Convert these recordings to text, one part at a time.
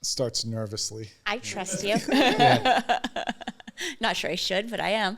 starts nervously. I trust you. Not sure I should, but I am.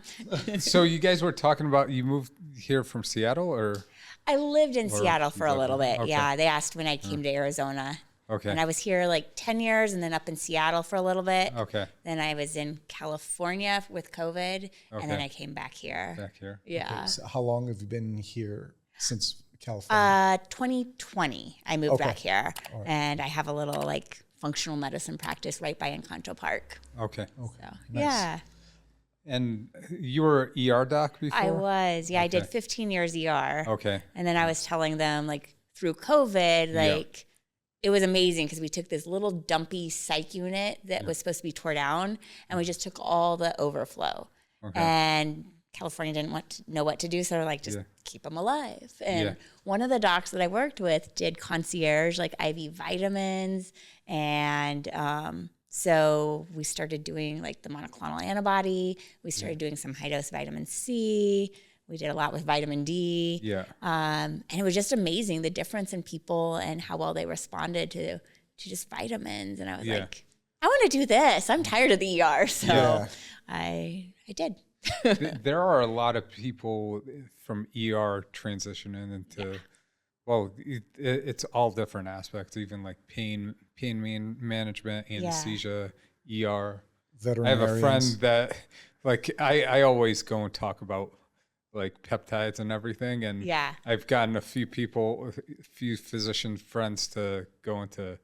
So you guys were talking about, you moved here from Seattle, or? I lived in Seattle for a little bit. Okay. Yeah, they asked when I came to Arizona. Okay. And I was here like 10 years and then up in Seattle for a little bit. Okay. Then I was in California with COVID, and then I came back here. Back here. Yeah. Okay, so how long have you been here since California? 2020, I moved back here. And I have a little like functional medicine practice right by Encanto Park. Okay. So, Nice. yeah. And you were an ER doc before? I was. Yeah, I did 15 years ER. Okay. And then I was telling them like through COVID, like it was amazing because we took this little dumpy psych unit that was supposed to be tore down, and we just took all the overflow. Okay. And California didn't want to know what to do, so they're like, just keep them alive. And one of the docs that I worked with did concierge, like IV vitamins, and so we started doing like the monoclonal antibody. We started doing some high dose vitamin C. We did a lot with vitamin D. Yeah. And it was just amazing, the difference in people and how well they responded to just vitamins. And I was like, I want to do this. I'm tired of the ER. So I did. There are a lot of people from ER transitioning into, well, it's all different aspects, even like pain management, anesthesia, ER. I have a friend that, like, I always go and talk about like peptides and everything, and I've gotten a few physician friends to go into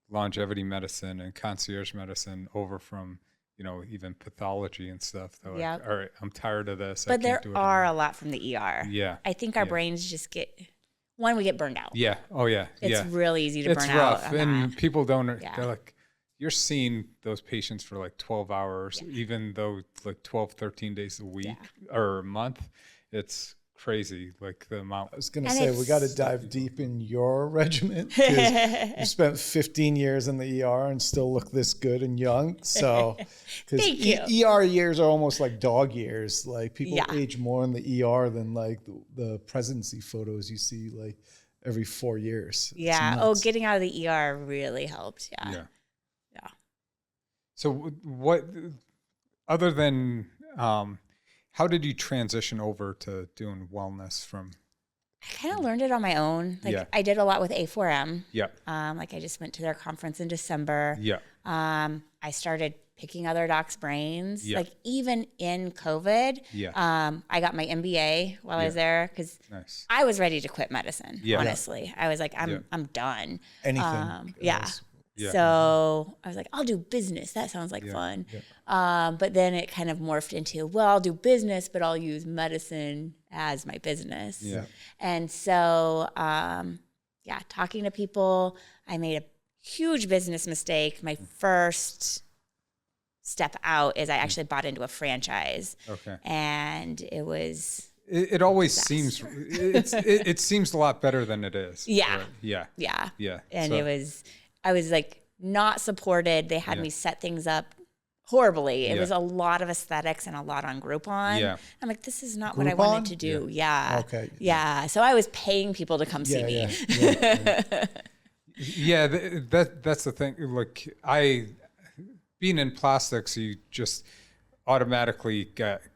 longevity medicine and concierge medicine over from, you know, even pathology and stuff. They're like, all right, I'm tired of this. But there are a lot from the ER. Yeah. I think our brains just we get burned out. Yeah. Oh, yeah. It's really easy to burn out. It's rough. And people don't, they're like, you're seeing those patients for like 12 hours, even though like 12, 13 days a week or a month. It's crazy, like the amount. I was going to say, we got to dive deep in your regimen, because you spent 15 years in the ER and still look this good and young. So, because ER years are almost like dog years. Like people age more in the ER than like the presidency photos you see like every 4 years. Yeah. Oh, getting out of the ER really helped. Yeah. So what, other than, how did you transition over to doing wellness from? I kind of learned it on my own. Like I did a lot with A4M. Yeah. Like I just went to their conference in December. Yeah. I started picking other docs' brains. Like even in COVID, I got my MBA while I was there, because I was ready to quit medicine. Honestly, I was like, I'm done. Anything. So I was like, I'll do business. That sounds like fun. But then it kind of morphed into, well, I'll do business, but I'll use medicine as my business. And so, talking to people, I made a huge business mistake. My first step out is I actually bought into a franchise. Okay. And it was... It always seems, it seems a lot better than it is. Yeah. Right? Yeah. And I was like not supported. They had me set things up horribly. It was a lot of aesthetics and a lot on Groupon. Yeah. I'm like, this is not what I wanted to do. Okay. Yeah. So I was paying people to come see me. That's the thing. Like being in plastics, you just automatically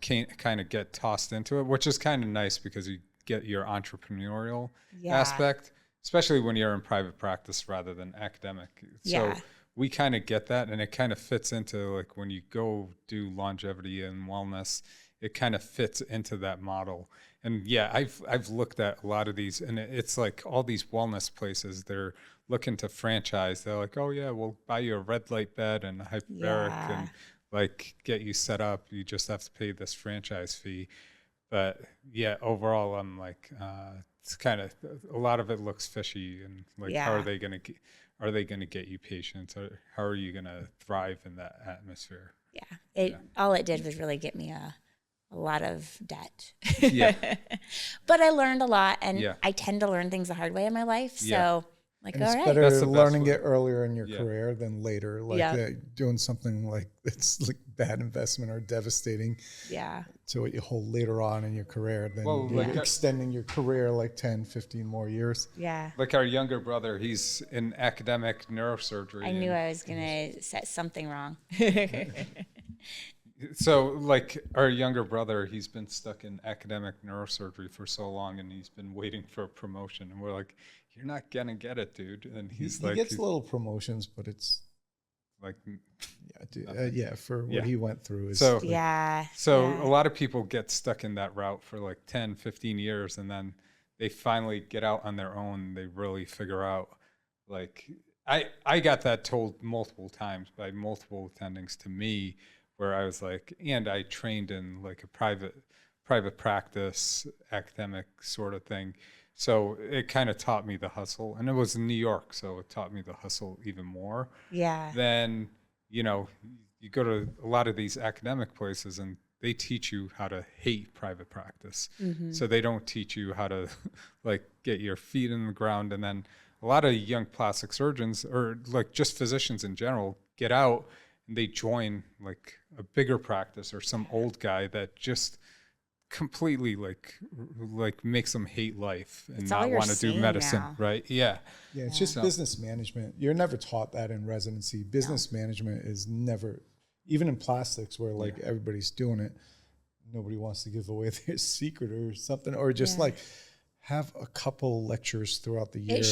kind of get tossed into it, which is kind of nice because you get your entrepreneurial aspect, especially when you're in private practice rather than academic. So we kind of get that, and it kind of fits into like when you go do longevity and wellness, it kind of fits into that model. And I've looked at a lot of these, and it's like all these wellness places, they're looking to franchise. They're like, oh yeah, we'll buy you a red light bed and a hyperbaric and like get you set up. You just have to pay this franchise fee. But overall, I'm like, it's kind of, a lot of it looks fishy, and like, how are they going to get you patients, or how are you going to thrive in that atmosphere? All it did was really get me a lot of debt. But I learned a lot, and I tend to learn things the hard way in my life. So Like, and all it's right. better That's the best learning way. it earlier in your career than later. Like doing something like it's like bad investment or devastating to what you hold later on in your career. Then you're extending your career like 10, 15 more years. Yeah. Like our younger brother, he's in academic neurosurgery. I knew I was going to set something wrong. So, like, our younger brother, he's been stuck in academic neurosurgery for so long, and he's been waiting for a promotion. And we're like, you're not going to get it, dude. And he gets little promotions, but it's like, for what he went through. Is so, like, a lot of people get stuck in that route for like 10, 15 years, and then they finally get out on their own. They really figure out, like, I got that told multiple times by multiple attendings to me, where I was like, and I trained in like a private practice, academic sort of thing. So it kind of taught me the hustle, and it was in New York, so it taught me the hustle even more. Yeah. Then, you know, you go to a lot of these academic places and they teach you how to hate private practice. Mm-hmm. So they don't teach you how to like get your feet in the ground. And then a lot of young plastic surgeons, or like just physicians in general, get out and they join like a bigger practice or some old guy that just completely like makes them hate life and it's not want to do medicine now. Right? Yeah. It's just business management. You're never taught that in residency. Business management is never, even in plastics where like everybody's doing it, nobody wants to give away their secret or something, or just like have a couple lectures throughout the year. It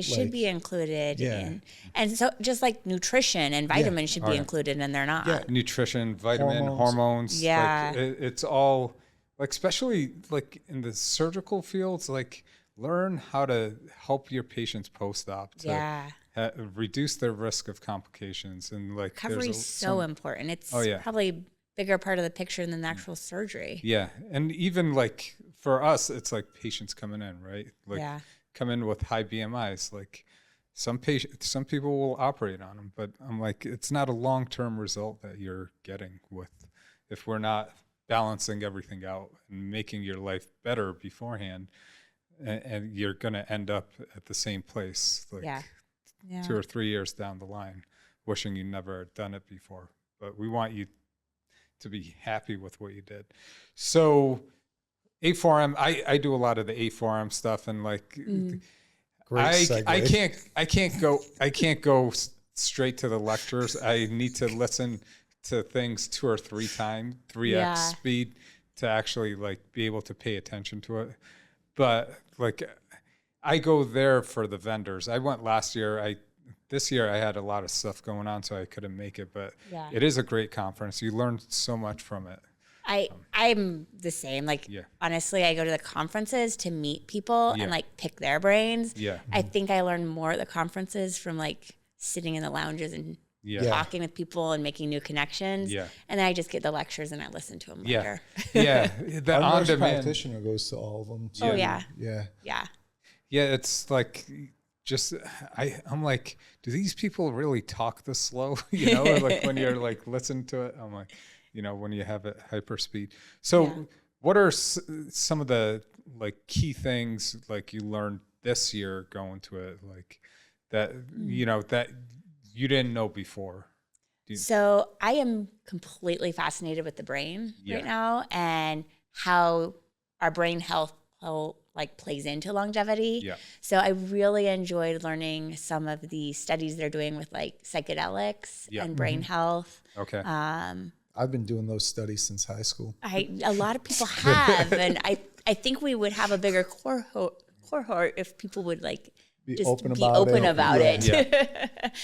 should be included in, and so just like nutrition and vitamins should be included, and they're not. Yeah, nutrition, hormones. Yeah, like, it's all like, especially like in the surgical fields, like learn how to help your patients post-op to reduce their risk of complications, and like recovery is so important. It's probably bigger part of the picture than the actual surgery. Yeah, and even like for us, it's like patients coming in, right? Like come in with high BMIs. Like some people will operate on them, but I'm like, it's not a long-term result that you're getting with if we're not balancing everything out and making your life better beforehand, and you're going to end up at the same place like 2 or 3 years down the line, wishing you never had done it before. But we want you to be happy with what you did. So A4M, I do a lot of the A4M stuff, and like I can't go straight to the lectures. I need to listen to things 2 or 3 times, 3x speed, to actually like be able to pay attention to it. But like I go there for the vendors. I went last year. This year I had a lot of stuff going on, so I couldn't make it, but it is a great conference. You learn so much from it. I'm the same. Like, honestly, I go to the conferences to meet people and like pick their brains. Yeah. I think I learn more at the conferences from like sitting in the lounges and talking with people and making new connections. Yeah. And then I just get the lectures and I listen to them later. Yeah. The on-demand practitioner goes to all of them too. Oh yeah. Yeah. Yeah. Yeah. It's like, just I'm like, do these people really talk this slow? You know, like when you're like listening to it, I'm like, you know, when you have it hyper speed. So what are some of the like key things like you learned this year going to it, like that, you know, that you didn't know before? So I am completely fascinated with the brain right now, and how our brain health like plays into longevity. Yeah. So I really enjoyed learning some of the studies they're doing with like psychedelics and brain health. Okay. I've been doing those studies since high school. A lot of people have, and I think we would have a bigger cohort if people would like be open about it.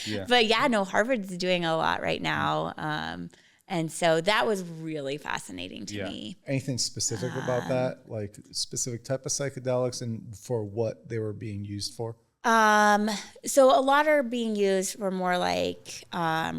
Yeah. But Harvard's doing a lot right now. And so that was really fascinating to me. Anything specific about that? Like specific type of psychedelics and for what they were being used for? So a lot are being used for more like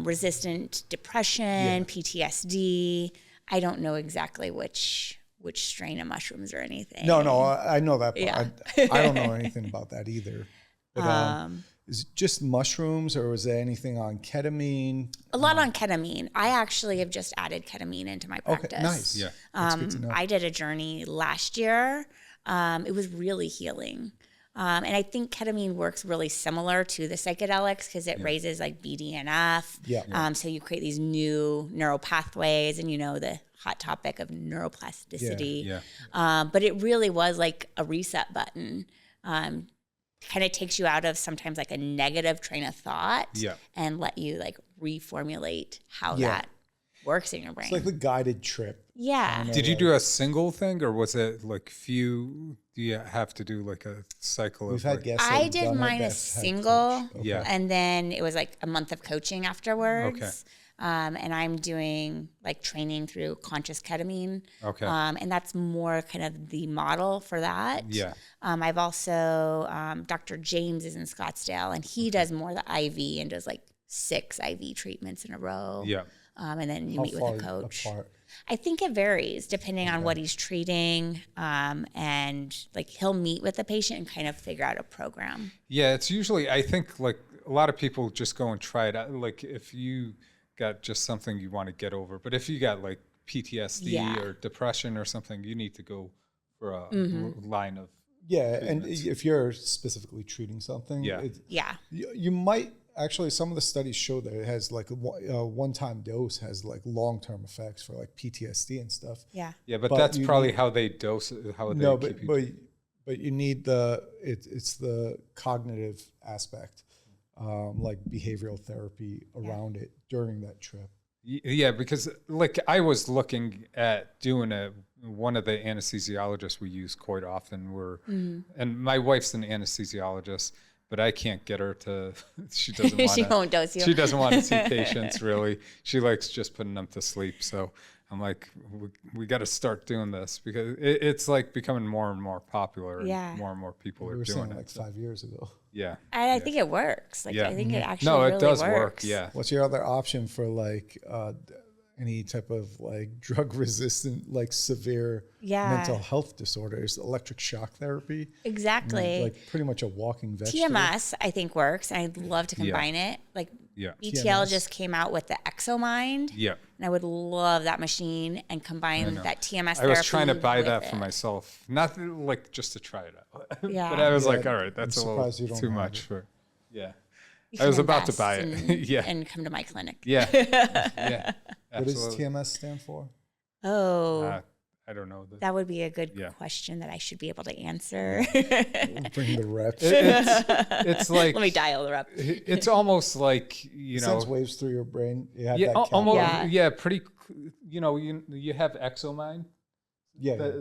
resistant depression, PTSD. I don't know exactly which strain of mushrooms or anything. No, I know that. But I don't know anything about that either. But, is it just mushrooms, or was there anything on ketamine? A lot on ketamine. I actually have just added ketamine into my practice. Okay, nice. Yeah, that's good to know. I did a journey last year. It was really healing. And I think ketamine works really similar to the psychedelics because it raises like BDNF. Yeah. So you create these new neural pathways, and the hot topic of neuroplasticity. But it really was like a reset button. Kind of takes you out of sometimes like a negative train of thought and let you like reformulate how that works in your brain. It's like the guided trip. Yeah. Did you do a single thing, or was it like few? Do you have to do like a cycle We've of? had guests. I did mine a single, Yeah. and then it was like a month of coaching afterwards. Okay. And I'm doing like training through conscious ketamine. Okay. And that's more kind of the model for that. Yeah. I've also, Dr. James is in Scottsdale, and he does more the IV and does like 6 IV treatments in a row. Yeah. And then you How meet with far a coach. apart? I think it varies depending on what he's treating. And like he'll meet with the patient and kind of figure out a program. Yeah, it's usually, I think like a lot of people just go and try it out. Like if you got just something you want to get over, but if you got like PTSD or depression or something, you need to go for a line of And if you're specifically treating something, you might actually, some of the studies show that it has like a one-time dose has like long-term effects for like PTSD and stuff. Yeah. Yeah, but that's probably how they dose it, how they keep you. But you need it's the cognitive aspect, like behavioral therapy around it during that trip. Yeah, because like I was looking at doing one of the anesthesiologists we use quite often and my wife's an anesthesiologist, but I can't get her to, she doesn't want she won't dose you. She doesn't want to see patients really. She likes just putting them to sleep. So I'm like, we got to start doing this because it's like becoming more and more popular and more and more people are doing it. Like 5 years ago. Yeah. And I think it works. Like I think it actually no, it really does works. work. Yeah. What's your other option for like any type of like drug resistant, like severe mental health disorders? Electric shock therapy. Exactly. Like pretty much a walking vegetable. TMS I think works, and I'd love to combine it. Like BTL TMS. just came out with the ExoMind. Yeah. And I would love that machine and combine that TMS therapy. I was trying to buy that it. for myself, not like just to try it out. Yeah. But I was like, all right, that's a little surprised you don't too have much it. for. Yeah. You I was can about to invest buy it. and come to my clinic. Yeah. Yeah. What does Absolutely. TMS stand for? Oh, I don't know. that would be a good question that I should be able to answer. Bring the reps. It's like Let me dial the rep. it's almost like you know Sends waves through your brain. You have yeah that almost Yeah. pretty you have ExoMind. yeah.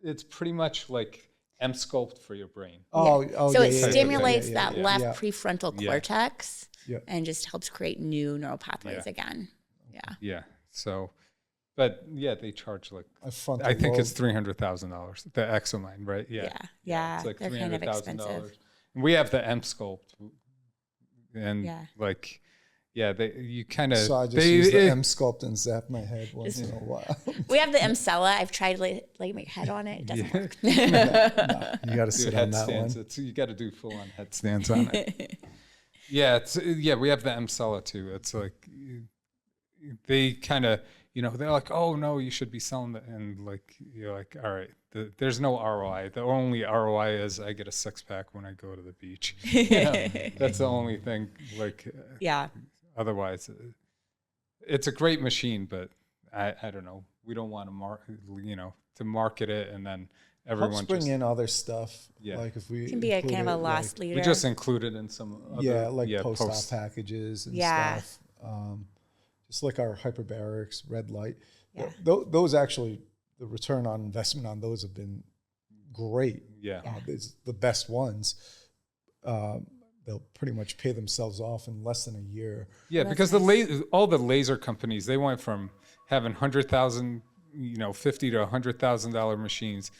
It's pretty much like M-Sculpt for your brain. Oh, So it yeah, stimulates yeah, that left yeah. prefrontal cortex Yeah. and just helps create new neural pathways again. Yeah. Yeah. So, but yeah, they charge like A frontal I think lobe. it's $300,000. The ExoMind, right? Yeah. It's like They're kind of expensive. $300,000. We have the M-Sculpt, and like, you kind of So I just use the M sculpt and zap my head once in a while. We have the Emcella. I've tried to lay my head on it. It doesn't work. You got to do sit on that headstands. one. You got to do full on headstands on it. We have the Emcella too. It's like they kind of, they're like, oh no, you should be selling it, and like you're like, all right, there's no ROI. The only ROI is I get a 6-pack when I go to the beach. That's the only thing. Like, otherwise, it's a great machine, but I don't know. We don't want to market it and then everyone Helps bring in other stuff. Yeah. Like if we It can be a include kind of a it, lost leader. we just include it in some other, post-op packages and Yeah. stuff. Just like our hyperbarics, red light. Yeah. Those actually, the return on investment on those have been great. Yeah. It's the best ones. They'll pretty much pay themselves off in less than a year. Yeah, because all the laser companies, they went from having $100,000, $50,000 to $100,000 machines.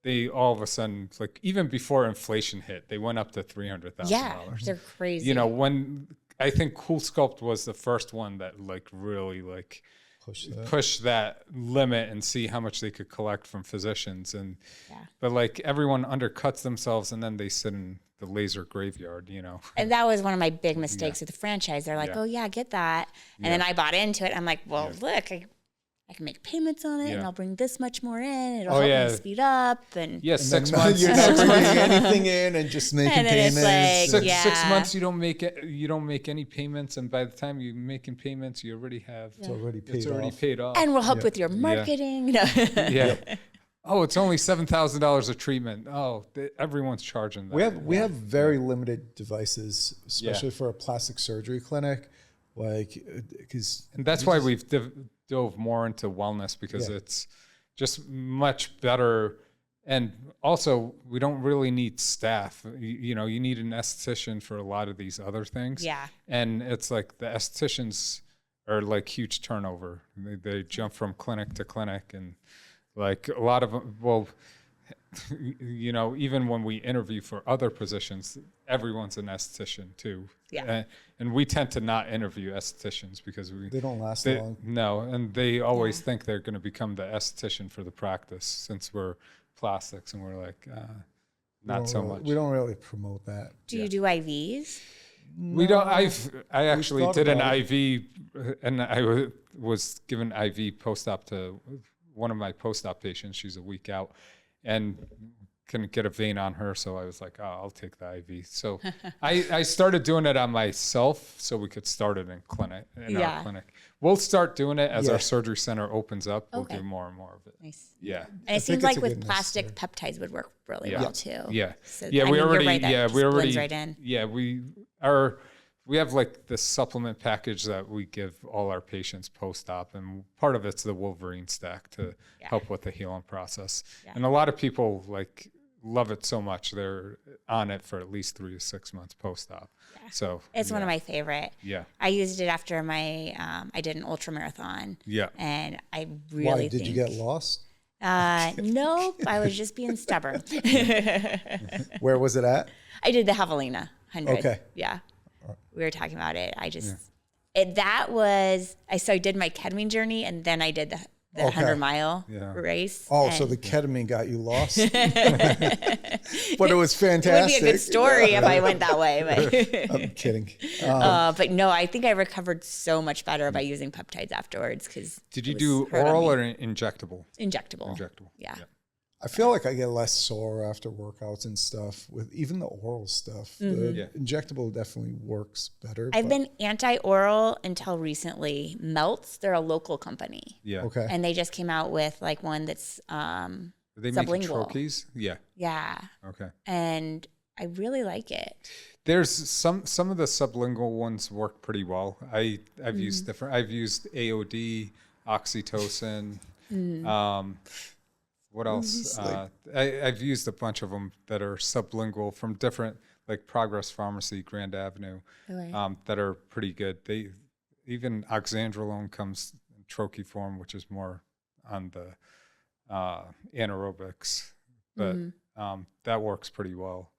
They all of a sudden, like even before inflation hit, they went up to $300,000. Yeah, they're crazy. When I think Cool Sculpt was the first one that like really like push that limit and see how much they could collect from physicians, and but like everyone undercuts themselves and then they sit in the laser graveyard, And that was one of my big mistakes with the franchise. They're like, oh yeah, get that. And then I bought into it. I'm like, well, look, I can make payments on it, and I'll bring this much more in. It'll Oh, help yeah. me speed up. And Yes, And 6 then months. You're not bringing anything in and just making And then it's payments. like, 6 months you don't make any payments, and by the time you're making payments, you already have It's already paid it's already off. paid off. and we'll help with your marketing. No. Yeah. Oh, it's only $7,000 a treatment. Oh, everyone's charging that. We have very limited devices, especially for a plastic surgery clinic, because And that's why we've dove more into wellness, because it's just much better. And also, we don't really need staff. You know, you need an esthetician for a lot of these other things. Yeah. And it's like the estheticians are like huge turnover. They jump from clinic to clinic, and like a lot of them, well, you know, even when we interview for other positions, everyone's an esthetician too. Yeah. And we tend to not interview estheticians because they don't last long. No, and they always think they're going to become the esthetician for the practice, since we're plastics, and we're like, not so much. We don't really promote that. Do you do IVs? We don't. I actually did an about IV, and I was given IV post-op to one of my post-op patients. She's a week out, and couldn't get a vein on her, so I was like, oh, I'll take the IV. So I started doing it on myself, so we could start it in our clinic. We'll start doing it as our surgery center opens up. We'll do more and more of it. Nice. Yeah. And it seems like with plastic, peptides would work really well too. Yeah. So, Yeah. We already. Right, we already. blends right in. Yeah. We have like the supplement package that we give all our patients post-op, and part of it's the Wolverine stack to help with the healing process. Yeah. And a lot of people like love it so much they're on it for at least 3 to 6 months post-op. Yeah. So it's one of my favorite. Yeah. I used it after my I did an ultra marathon. Yeah. And I really Did you get lost? Nope. I was just being stubborn. Where was it at? I did the Javelina 100. Okay. Yeah. We were talking about it. I just I did my ketamine journey, and then I did the 100-mile race. Oh, so the ketamine got you lost. But it was fantastic. It would be a good story if I went that way. But I'm kidding. But no, I think I recovered so much better by using peptides afterwards. Did you do oral or injectable? Injectable. Yeah. I feel like I get less sore after workouts and stuff with even the oral stuff. The injectable definitely works better. I've been anti-oral until recently. Melts, they're a local company. Yeah. Okay. And they just came out with like one that's Are they sublingual. making troches? Yeah. Yeah. Okay. And I really like it. There's some of the sublingual ones work pretty well. I've used different. I've used AOD, oxytocin. What else? I've used a bunch of them that are sublingual from different, like Progress Pharmacy, Grand Avenue, that are pretty good. Even oxandrolone comes in troche form, which is more on the anaerobics, but that works pretty well.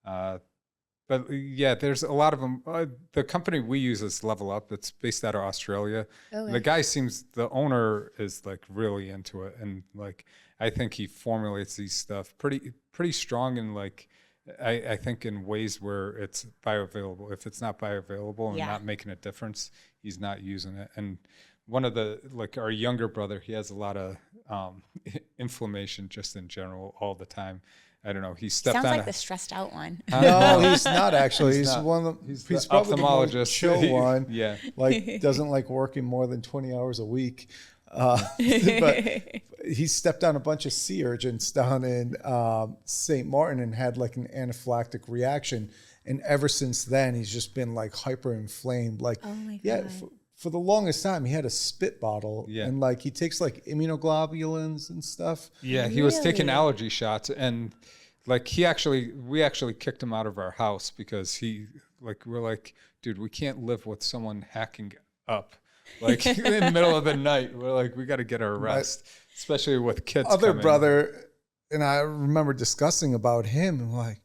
But yeah, there's a lot of them. The company we use is Level Up. It's based out of Australia. The guy the owner is like really into it, and like I think he formulates these stuff pretty strong, and like I think in ways where it's bioavailable. If it's not bioavailable and not making a difference, he's not using it. And one of our younger brother, he has a lot of inflammation just in general all the time. I don't know. He stepped Sounds on like the stressed out one. No, he's not actually. He's one of the. He's probably ophthalmologist. the most chill one. Yeah. Like doesn't like working more than 20 hours a week. But he stepped on a bunch of sea urchins down in St. Martin and had like an anaphylactic reaction. And ever since then, he's just been like hyper inflamed. Like, for the longest time, he had a spit bottle. Yeah. And like he takes like immunoglobulins and stuff. Yeah, he was taking allergy shots, and like we actually kicked him out of our house because we're like, dude, we can't live with someone hacking up. Like in the middle of the night, we're like, we got to get our rest, especially with kids. Other brother, and I remember discussing about him, and like,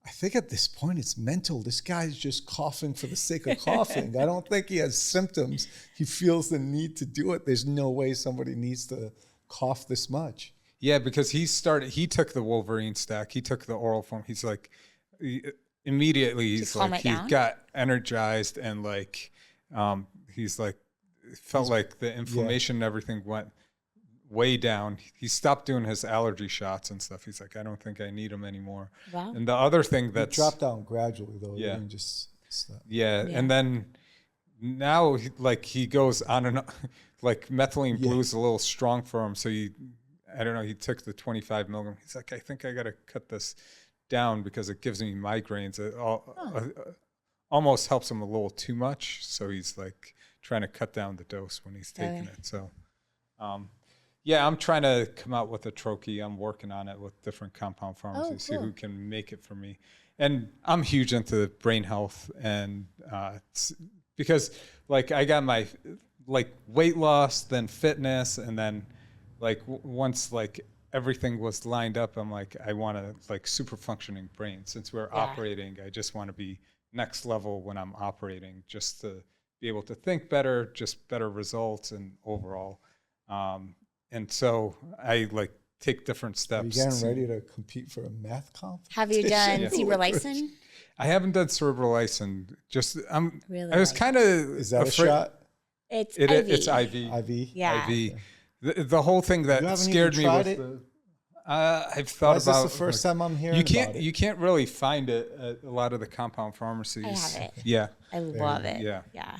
I think at this point it's mental. This guy's just coughing for the sake of coughing. I don't think he has symptoms. He feels the need to do it. There's no way somebody needs to cough this much. Yeah, because he took the Wolverine stack. He took the oral form. He's like, immediately he's like, he got energized and like, he's like, it felt like the inflammation and everything went way down. He stopped doing his allergy shots and stuff. He's like, I don't think I need them anymore. Wow. And the other thing that's dropped down gradually though. Yeah. Just stop. Yeah. And then now he goes on and on, like methylene blue is a little strong for him. So I don't know, he took the 25 milligram. He's like, I think I got to cut this down because it gives me migraines. It almost helps him a little too much. So he's like trying to cut down the dose when he's taking it. So, I'm trying to come out with a troche. I'm working on it with different compound pharmacies, see who can make it for me. And I'm huge into brain health, and because like I got my like weight loss, then fitness, and then like once like everything was lined up, I'm like, I want to like super functioning brain. Since we're operating, I just want to be next level when I'm operating, just to be able to think better, just better results and overall. And so I like take different steps. Are you getting ready to compete for a math competition? Have you done cerebrolysine? I haven't done cerebrolysine. Just Really I was kind of Is that afraid. a shot? It's IV. It's IV. IV? Yeah. IV. The whole thing that scared me was I've thought Is about. this the first time I'm hearing about it? You can't really find it at a lot of the compound pharmacies. I have it. Yeah. I love it. Yeah. Yeah.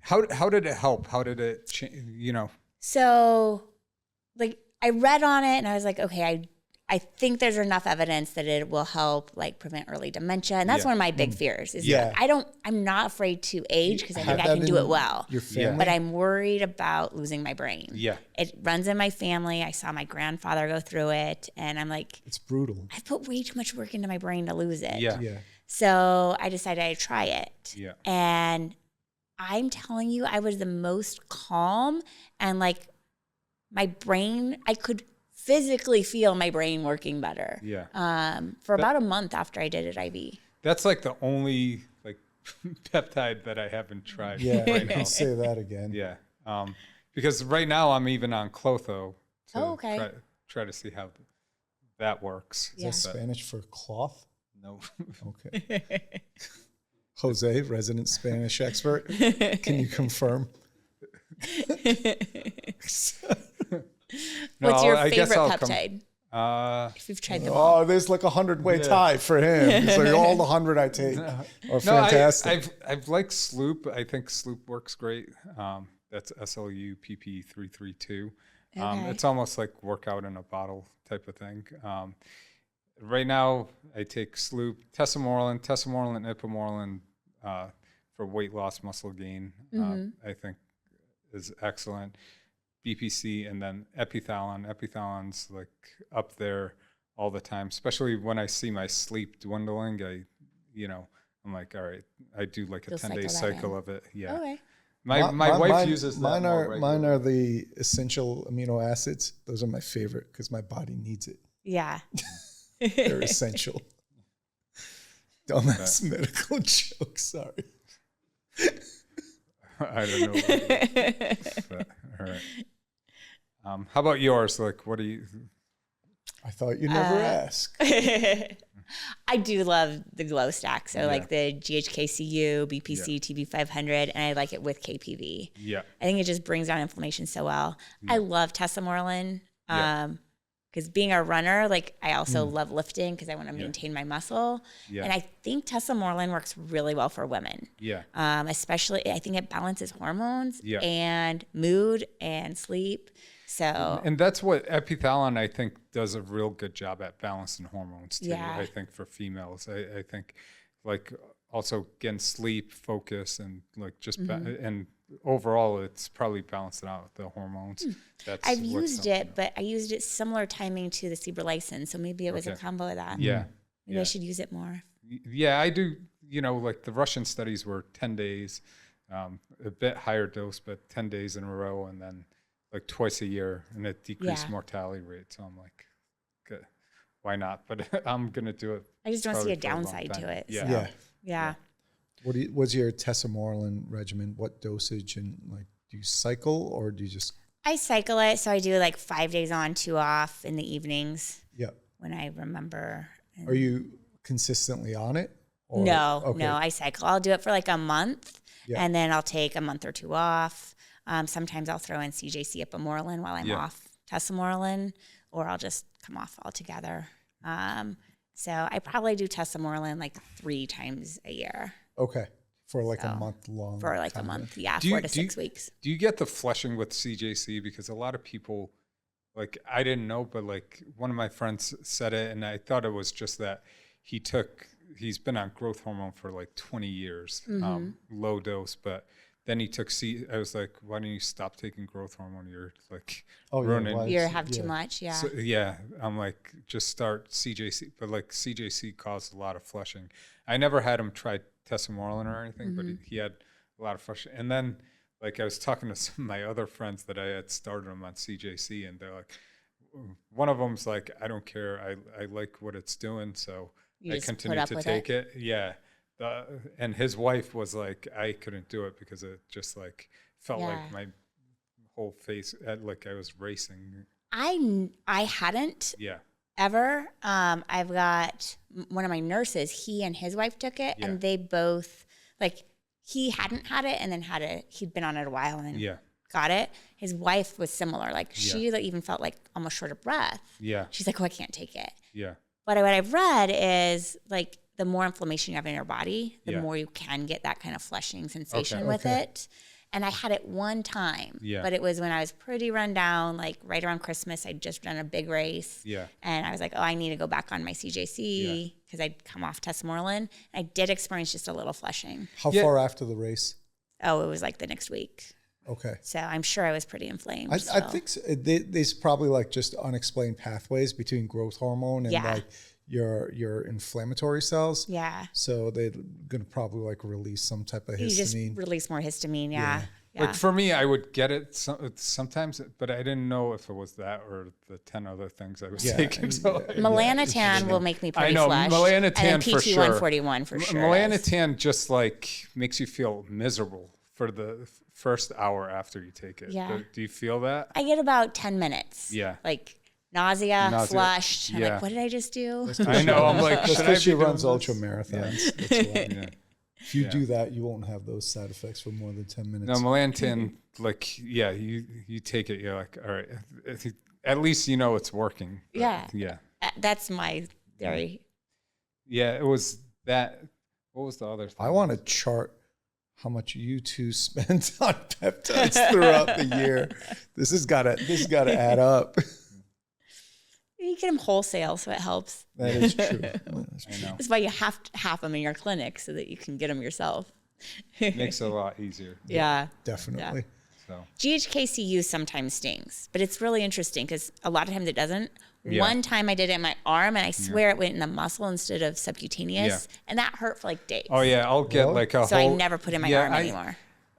How did it help? How did it change? So, like, I read on it and I was like, okay, I think there's enough evidence that it will help like prevent early dementia. And that's one of my big fears is that I'm not afraid to age because I think I can do it well. Your family? But I'm worried about losing my brain. Yeah. It runs in my family. I saw my grandfather go through it and I'm like, it's brutal. I've put way too much work into my brain to lose it. Yeah. So I decided I'd try it. Yeah. And I'm telling you, I was the most calm and like my brain, I could physically feel my brain working better. Yeah. For about a month after I did it IV. That's like the only like peptide that I haven't tried. Yeah, right now. I'll say that again. Yeah. Because right now I'm even on Clotho to try to see how that works. Is that Spanish for cloth? No. Okay. Jose, resident Spanish expert, can you confirm? What's your favorite peptide? If you've tried them all. Oh, there's like 100-way tie for him. So all the 100 I take are fantastic. I've liked Sloop. I think Sloop works great. That's SLUPP332. It's almost like workout in a bottle type of thing. Right now, I take Sloop, Tesamorelin, Ipamorelin for weight loss, muscle gain. I think is excellent. BPC and then Epithalon. Epithalon's like up there all the time, especially when I see my sleep dwindling. I'm like, all right, I do like a 10-day cycle of it. Yeah. Okay. My wife uses that. Mine are the essential amino acids. Those are my favorite because my body needs it. Yeah. They're essential. Dumbass medical joke. Sorry. I don't know. But, all right. How about yours? Like, what do you? I thought you'd never ask. I do love the glow stack. So like the GHKCU, BPC, TB500, and I like it with KPV. Yeah. I think it just brings down inflammation so well. I love Tesamorelin. Because being a runner, like I also love lifting because I want to maintain my muscle. Yeah. And I think Tesamorelin works really well for women. Yeah. Especially, I think it balances hormones and mood and sleep. So. And that's what Epithalon, I think, does a real good job at balancing hormones too. Yeah. I think for females, I think like also getting sleep, focus, and like just and overall, it's probably balanced out the hormones. I've used it, but I used it similar timing to the cerebrolysine, so maybe it was a combo of that. Yeah. Maybe I should use it more. Yeah, I do. Like the Russian studies were 10 days, a bit higher dose, but 10 days in a row, and then like twice a year, and it decreased mortality rate. So I'm like, good. Why not? But I'm going to do it. I just don't see a downside to it. Yeah. So. Yeah. What's your Tesamorelin regimen? What dosage, and like, do you cycle or do you just? I cycle it, so I do like 5 days on, 2 off in the evenings. Yeah. When I remember. Are you consistently on it? No, I cycle. I'll do it for like a month, and then I'll take a month or 2 off. Sometimes I'll throw in CJC Ipamorelin while I'm off tesamorelin, or I'll just come off altogether. So I probably do tesamorelin like 3 times a year. Okay. For like a month long. For like a month, 4 to 6 weeks. Do you get the flushing with CJC? Because a lot of people, like, I didn't know, but like one of my friends said it, and I thought it was just that he's been on growth hormone for like 20 years, low dose, but then he took I was like, why don't you stop taking growth hormone? You're like running. You have too much, So, I'm like, just start CJC. But like CJC caused a lot of flushing. I never had him try tesamorelin or anything, but he had a lot of flushing. And then like I was talking to some of my other friends that I had started them on CJC, and they're like, one of them's like, I don't care. I like what it's doing. So I continue to take it. Yeah. And his wife was like, I couldn't do it because it just like felt like my whole face, like I was racing. I hadn't ever. I've got one of my nurses, he and his wife took it, and they both, like, he hadn't had it and then had it. He'd been on it a while and then got it. His wife was similar. Like, she even felt like almost short of breath. Yeah. She's like, oh, I can't take it. Yeah. But what I've read is, like, the more inflammation you have in your body, the more you can get that kind of flushing sensation with it. And I had it one time, but it was when I was pretty run down, like right around Christmas. I'd just done a big race. Yeah. And I was like, oh, I need to go back on my CJC because I'd come off tesamorelin. I did experience just a little flushing. How far after the race? Oh, it was like the next week. Okay. So I'm sure I was pretty inflamed. I think so. There's probably like just unexplained pathways between growth hormone and like your inflammatory cells. Yeah. So they're going to probably like release some type of histamine. You just release more histamine. Yeah. Like for me, I would get it sometimes, but I didn't know if it was that or the 10 other things I was taking. So melanotan will make me pretty I know, flushed. Melanotan for sure. PT141 for sure. Melanotan just like makes you feel miserable for the first hour after you take it. Yeah. Do you feel that? I get about 10 minutes. Yeah. Like nausea, flushed. I'm like, what did I just do? I know. I'm like, because she runs ultra marathons. That's why. If you do that, you won't have those side effects for more than 10 minutes. No, melanotan, like, you take it, you're like, all right, at least you know it's working. Yeah. Yeah. That's my theory. Yeah, it was that. What was the other thing? I want to chart how much you two spent on peptides throughout the year. This has got to add up. You get them wholesale, so it helps. That is true. That's why you have to have them in your clinic so that you can get them yourself. Makes it a lot easier. Yeah. Definitely. Yeah. So. GHKCU sometimes stings, but it's really interesting because a lot of times it doesn't. Yeah. One time I did it in my arm, and I swear it went in the muscle instead of subcutaneous, and that hurt for like days. Oh, yeah. I'll get like a So I never put it in my arm anymore.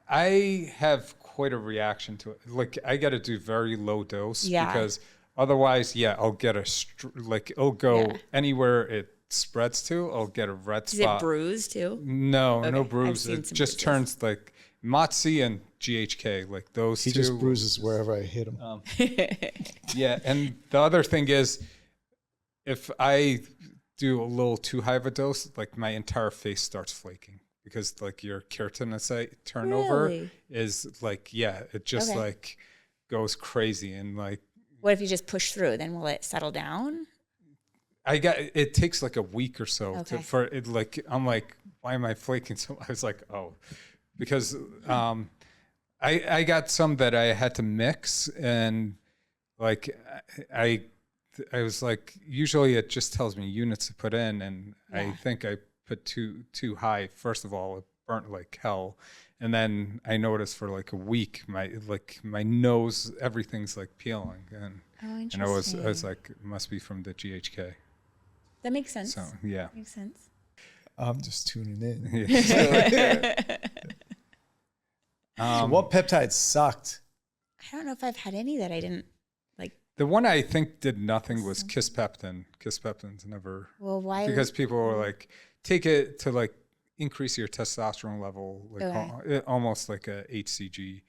I have quite a reaction to it. Like, I got to do very low dose because otherwise, I'll get it'll go anywhere it spreads to. I'll get a red spot. Is it bruised too? No, no bruise. It just turns like MOTS-c and GHK, like those two. He just bruises wherever I hit him. Yeah, and the other thing is, if I do a little too high of a dose, like my entire face starts flaking because like your keratinocyte turnover is like, it just like goes crazy and like. What if you just push through? Then will it settle down? It takes like a week or so for it. Like, I'm like, why am I flaking so? I was like, because I got some that I had to mix, and like I was like, usually it just tells me units to put in, and I think I put too high. First of all, it burnt like hell. And then I noticed for like a week, my nose, everything's like peeling, and I was like, it must be from the GHK. That makes sense. So yeah, makes sense. I'm just tuning in. So what peptides sucked? I don't know if I've had any that I didn't like. The one I think did nothing was Kispeptin. Kispeptin's never. Well, why? Because people were like, take it to like increase your testosterone level, like almost like a HCG.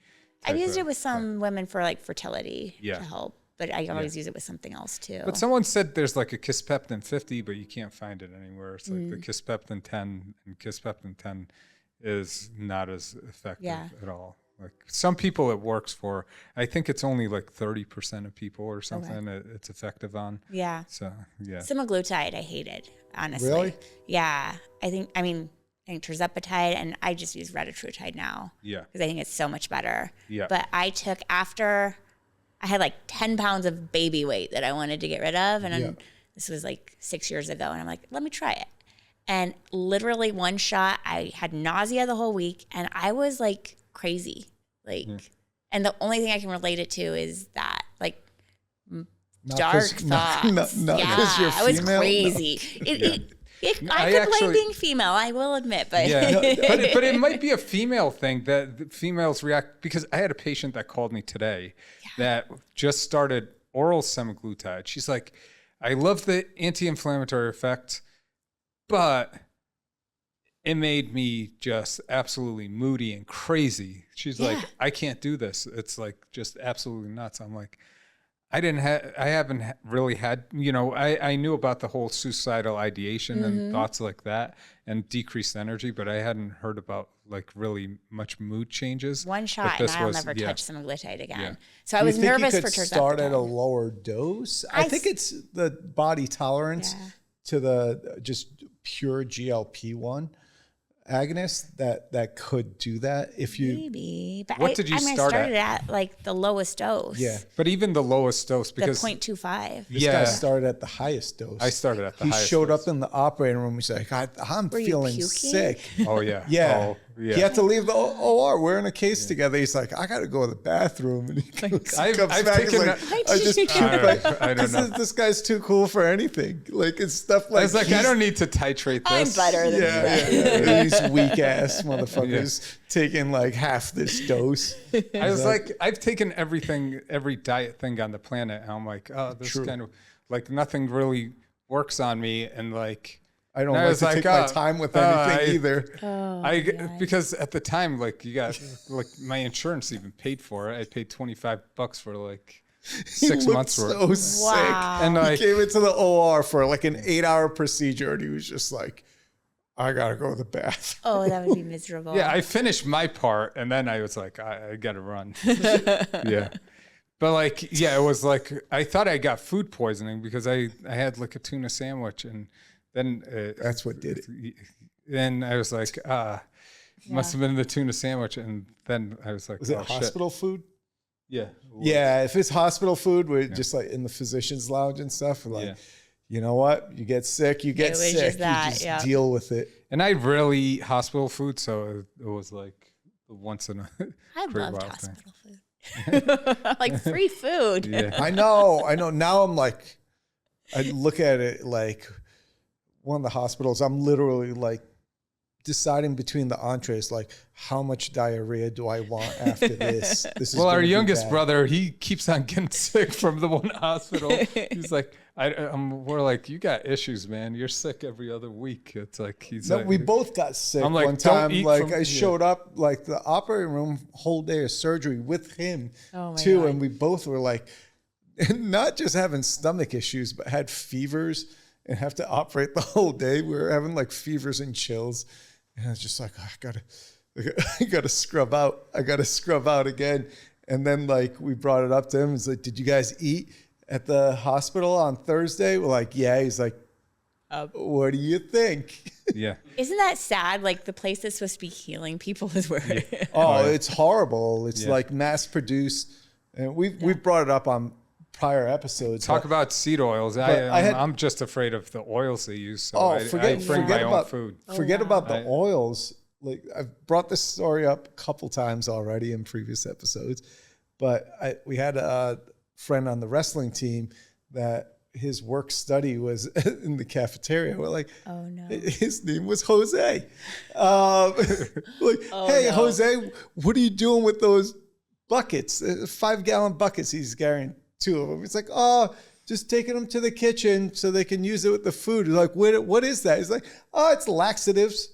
I've used it with some women for like fertility to help, but I always use it with something else too. But someone said there's like a Kispeptin 50, but you can't find it anywhere. It's like the Kispeptin 10, and Kispeptin 10 is not as effective at all. Like some people it works for. I think it's only like 30% of people or something it's effective on. Yeah. So, yeah. Semaglutide I hated, honestly. Really? Yeah. I think tirzepatide, and I just use Retatrutide now. Yeah. Because I think it's so much better. Yeah. But I took after I had like 10 pounds of baby weight that I wanted to get rid of. And this was like 6 years ago. And I'm like, let me try it. And literally one shot, I had nausea the whole week. And I was like crazy. Like, and the only thing I can relate it to is that, like, dark thoughts. I was crazy. I could blame being female, I will admit, but but it might be a female thing that the females react, because I had a patient that called me today that just started oral semaglutide. She's like, I love the anti-inflammatory effect, but it made me just absolutely moody and crazy. She's like, I can't do this. It's like just absolutely nuts. I'm like, I haven't really had, I knew about the whole suicidal ideation and thoughts like that and decreased energy, but I hadn't heard about like really much mood changes. One shot and I'll never touch semaglutide again. Yeah. So I was nervous for tirzepatide. Start at a lower dose. I think it's the body tolerance to the just pure GLP-1 agonist that could do that if you maybe. But what did you start I started at like the lowest dose. Yeah, but even the lowest dose, because the 0.25. This guy started at the highest dose. I started at the highest. He showed up in the operating room. He's like, I'm feeling sick. Oh yeah. Yeah. He had to leave the OR. We're in a case together. He's like, I got to go to the bathroom. And he comes back. He's like, I just puked. I don't know. This guy's too cool for anything. Like, it's stuff like, I was like, I don't need to titrate this. I'm better than Yeah. These weak ass motherfuckers taking like half this dose. I was like, I've taken every diet thing on the planet. And I'm like, oh, this kind of like nothing really works on me. And like, I don't like to take my time with anything either. Because at the time, like you got like my insurance even paid for it. I paid $25 for like 6 months worth. So sick. And he came into the OR for like an 8-hour procedure, and he was just like, I gotta go to the bath. Oh, that would be miserable. Yeah, I finished my part, and then I was like, I gotta run. Yeah. But like, it was like, I thought I got food poisoning because I had like a tuna sandwich, and then that's what did it. Then I was like, must have been the tuna sandwich. And then I was like, was it hospital food? Yeah. Yeah. If it's hospital food, we're just like in the physician's lounge and stuff. We're like, you know what? You get sick, you get sick. You just deal with it. And I rarely eat hospital food. So it was like once in a I loved hospital food. Like free food. Yeah. I know. Now I'm like, I look at it like, one of the hospitals, I'm literally like deciding between the entrees, like how much diarrhea do I want after this? This is our youngest brother, he keeps on getting sick from the one hospital. He's like, we're like, you got issues, man. You're sick every other week. It's like we both got sick like, one time. Like I showed up like the operating room, whole day of surgery with him too, God. And we both were like, not just having stomach issues, but had fevers. And have to operate the whole day. We were having like fevers and chills. And I was just like, I gotta scrub out. I gotta scrub out again. And then like we brought it up to him. He's like, did you guys eat at the hospital on Thursday? We're like, yeah. He's like, what do you think? Yeah. Isn't that sad? Like the place that's supposed to be healing people is where it's horrible. It's like mass produced. And we've brought it up on prior episodes. Talk about seed oils. I'm just afraid of the oils they use. So I bring my own food. Forget about the oils. Like I've brought this story up a couple times already in previous episodes, but we had a friend on the wrestling team that his work study was in the cafeteria. We're like, oh no, his name was Jose. Jose, what are you doing with those buckets? 5-gallon buckets he's carrying. 2 of them. It's like, just taking them to the kitchen so they can use it with the food. Like, what is that? He's like, it's laxatives.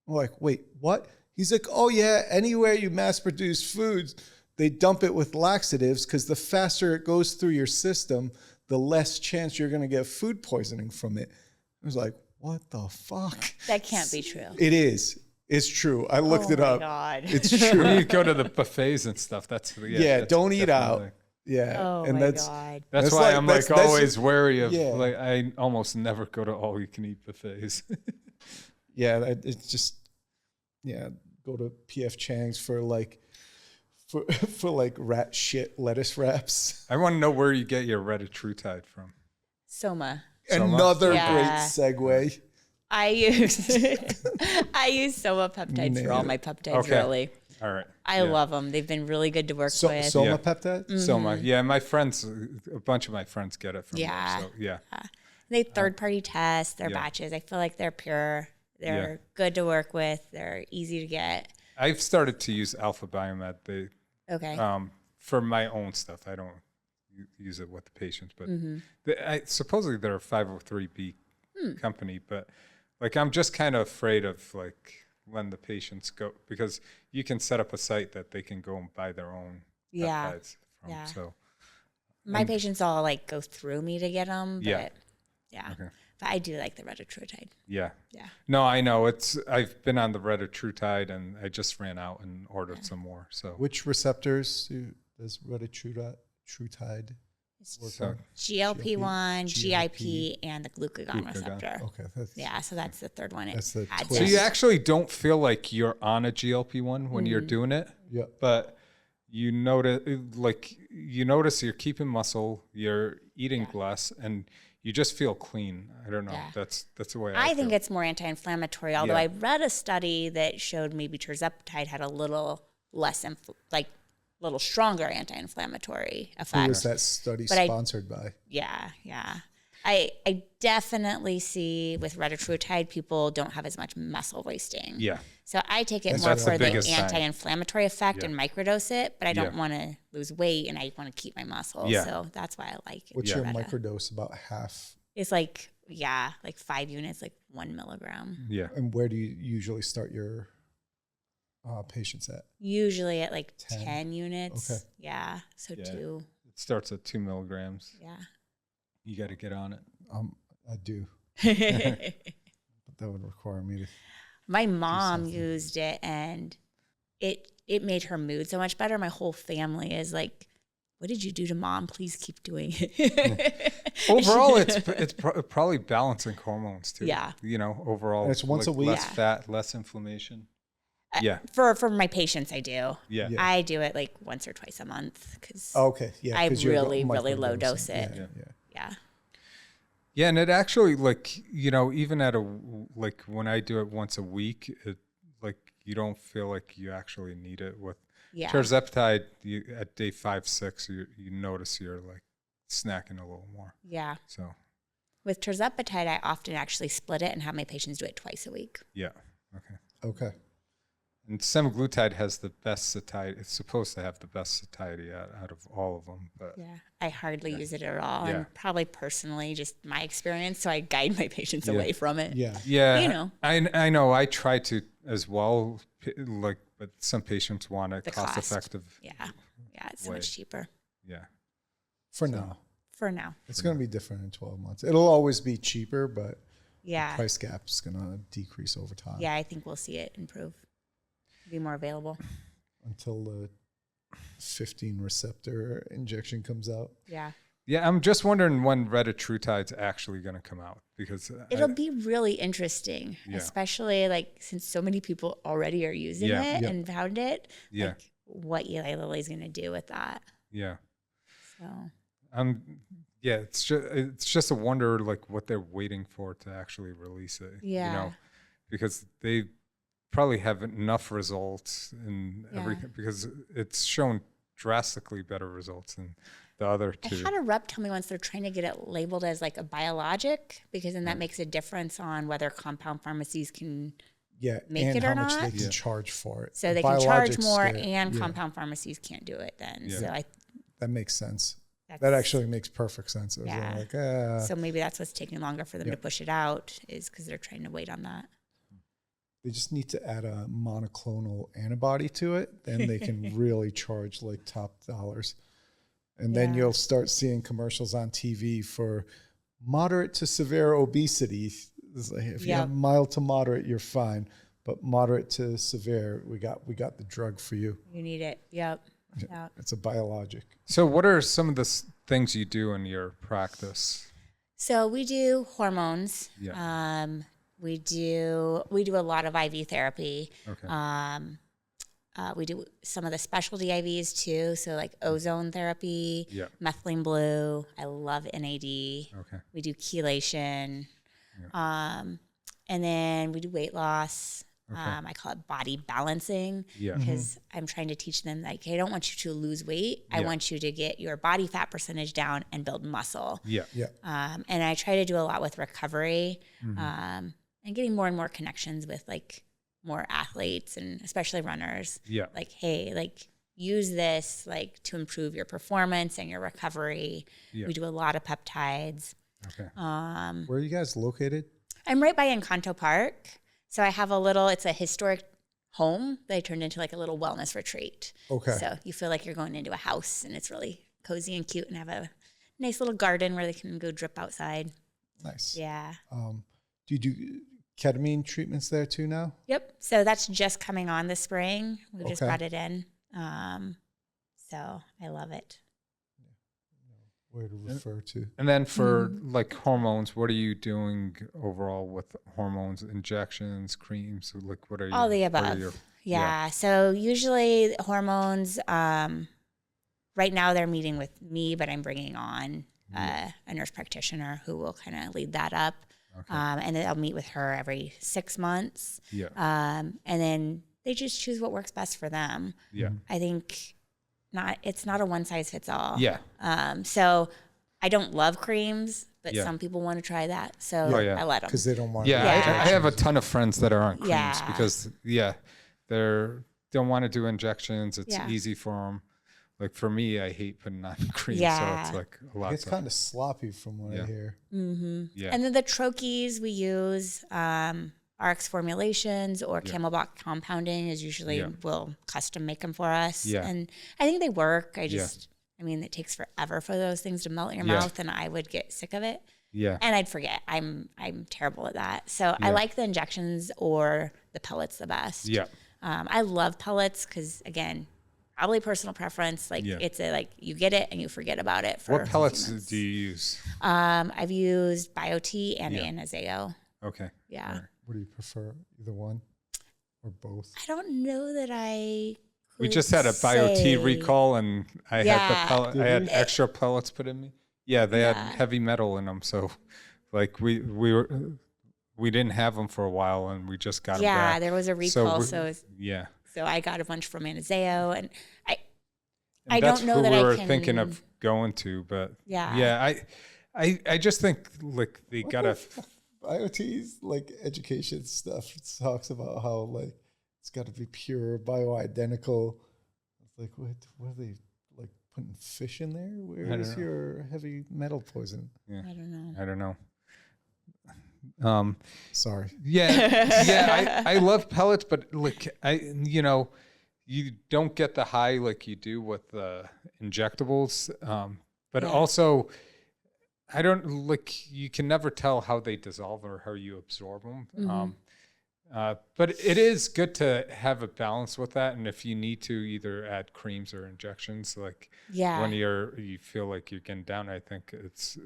I'm like, wait, what? He's like, oh yeah, anywhere you mass produce foods, they dump it with laxatives because the faster it goes through your system, the less chance you're going to get food poisoning from it. I was like, what the fuck? That can't be true. It is. It's true. I looked it up. God. It's true. When you go to the buffets and stuff, that's that's don't eat out. definitely- Yeah. Oh and my God. That's That's why like- I'm that's- like that's always just- wary of yeah. like I almost never go to all you can eat buffets. Yeah, it's just go to PF Chang's for like rat shit lettuce wraps. I want to know where you get your Retatrutide from. Soma. Another Yeah. great segue. I use Soma peptides for all my peptides. Okay. Really, All right. I love them. They've been really good to work with. Soma Yeah. peptide? So my my friends, a bunch of my friends get it from Yeah. there. So yeah. They third-party test their Yeah. batches. I feel like they're pure. They're good to work with. They're easy to get. I've started to use Alpha Biomed. They Okay. for my own stuff. I don't use it with the patients, but supposedly they're a 503B company, but like I'm just kind of afraid of like when the patients go, because you can set up a site that they can go and buy their own peptides from. Yeah. So My patients all like go through me to get them. But Yeah. yeah. Okay. But I do like the Retatrutide. yeah. Yeah. No, I know I've been on the Retatrutide and I just ran out and ordered some more. So Which receptors does Retatrutide work So- on? GLP-1, GIP, GIP, and the glucagon receptor. Okay. Yeah, so that's the third one. That's the adds twist. So in. you actually don't feel like you're on a GLP-1 when you're doing it, Yeah. but you notice you're keeping muscle, you're eating less, and you just feel clean. I don't know. Yeah. That's the way I I think feel. it's more anti-inflammatory. Although Yeah. I read a study that showed maybe tirzepatide had a little less, little stronger anti-inflammatory effect. Who was that study But sponsored by? Yeah. I definitely see with Retatrutide, people don't have as much muscle wasting. Yeah. So I take it That's more the for the biggest sign. anti-inflammatory effect Yeah. and microdose it, but I don't Yeah. want to lose weight and I want to keep my muscle. Yeah. So that's why I like it. What's Yeah. your Reta. microdose? About half. It's like 5 units, like 1 milligram. Yeah. And where do you usually start your patients at? Usually at like 10. 10 units. Okay. Yeah. So Yeah. 2. It starts at 2 milligrams. Yeah. You got to get on it. I do, but that would require me to. My mom used it and it made her mood so much better. My whole family is like, what did you do to mom? Please keep doing it. Overall, it's probably balancing hormones too. Yeah. Overall, And it's once a week? Less Yeah. fat, less inflammation. Yeah. For my patients, I do. Yeah. Yeah. I do it like once or twice a month because Okay, yeah. I 'cause you're really, really low microdosing. dose it. Yeah. Yeah. Yeah, and it actually even at when I do it once a week, it you don't feel like you actually need it. With Yeah. tirzepatide, at day 5, 6, you notice you're like snacking a little more. Yeah. So With tirzepatide, I often actually split it and have my patients do it twice a week. yeah, okay. Okay. And semaglutide has the best satiety. It's supposed to have the best satiety out of all of them, but Yeah. I hardly use it at all. Yeah. And probably personally, just my experience. So I guide my patients Yeah. away from it. Yeah. yeah, You know. I know. I try to as well. But some patients want a The cost cost. effective. Yeah. Yeah. It's so Way. much cheaper Yeah, For now, for now. it's going to be different in 12 months. It'll always be cheaper, but Yeah. price gap's going to decrease over time. Yeah. I think we'll see it improve, be more available. Until the 15 receptor injection comes out. Yeah. yeah. I'm just wondering when Retatrutide's actually going to come out because It'll be really interesting, Yeah. especially like since so many people already are using Yeah. it Yep. and found it. Yeah. Like what Eli Lilly's going to do with that. yeah. So Yeah, it's just a wonder what they're waiting for to actually release it. Yeah. Because they probably have enough results in everything because it's shown drastically better results than the other I two. had a rep tell me once they're trying to get it labeled as like a biologic because then that makes a difference on whether compound pharmacies can, Yeah. Make and it or how much not? they can Yeah. charge for it. so they can charge Biologics more get- and yeah, compound pharmacies can't do it then. Yeah. So that makes sense. that's, That actually makes perfect sense. It was Yeah. like, so maybe that's what's taking longer for them to push it out is because they're trying to wait on that. they just need to add a monoclonal antibody to it. Then they can really charge like top dollars. And then Yeah. you'll start seeing commercials on TV for moderate to severe obesity. It's like if you have mild to moderate, you're fine. but moderate to severe, we got the drug for you. You need it. Yep. It's a biologic. So what are some of the things you do in your practice? So we do hormones. Yeah. We do a lot of IV therapy. Okay. We do some of the specialty IVs too. So like ozone therapy, methylene blue. I love NAD. Okay. We do chelation. And then we do weight loss. Okay. I call it body balancing because I'm trying to teach them like, hey, I don't want you to lose weight. I want you to get your body fat percentage down and build muscle. Yeah. Yeah. And I try to do a lot with recovery and getting more and more connections with like more athletes and especially runners. Yeah. Like, hey, like use this like to improve your performance and your recovery. Yeah. We do a lot of peptides. Okay. Where are you guys located? I'm right by Encanto Park. So I have it's a historic home that I turned into like a little wellness retreat. Okay. So you feel like you're going into a house and it's really cozy and cute and have a nice little garden where they can go drip outside. Nice. Yeah. Do you do ketamine treatments there too now? Yep. So that's just coming on this spring. We just brought it in. So I love it. Where to refer to. And then for like hormones, what are you doing overall with hormones, injections, creams? Like what are you? All the above. Yeah. So usually hormones, right now they're meeting with me, but I'm bringing on a nurse practitioner who will kind of lead that up. Okay. And then I'll meet with her every 6 months. Yeah. And then they just choose what works best for them. Yeah. I think it's not a one size fits all. Yeah. So I don't love creams, but some people want to try that. So I let them. Because they don't want to. Yeah. I have a ton of friends that are on creams because they don't want to do injections. It's easy for them. Like for me, I hate putting on cream, so it's like a lot. It's kind of sloppy from what I hear. Mm-hmm. Yeah. And then the troches we use, RX formulations or Camelback compounding is usually we'll custom make them for us. Yeah. And I think they work. I mean, it takes forever for those things to melt in your mouth, and I would get sick of it. Yeah. And I'd forget. I'm terrible at that. So I like the injections or the pellets the best. Yeah. I love pellets because again, probably personal preference. Like it's you get it and you forget about it. What pellets do you use? I've used BioT and Anazao. Okay. Yeah. Right. What do you prefer? Either one or both? I don't know that we just had a BioT recall and I had extra pellets put in me. Yeah, they had heavy metal in them. So like we didn't have them for a while and we just got them back. Yeah, there was a recall. So I got a bunch from Anazao and I don't know that I can. We were thinking of going to, but I just think like they gotta. BioT's like education stuff. It talks about how like it's got to be pure, bioidentical. It's like what are they like putting fish in there? Where is your heavy metal poison? Yeah. I don't know. Sorry. Yeah. I love pellets, but like you don't get the high like you do with the injectables. But also, I don't like. You can never tell how they dissolve or how you absorb them. Mm-hmm. But it is good to have a balance with that. And if you need to, either add creams or injections, like when you feel like you're getting down, I think it's.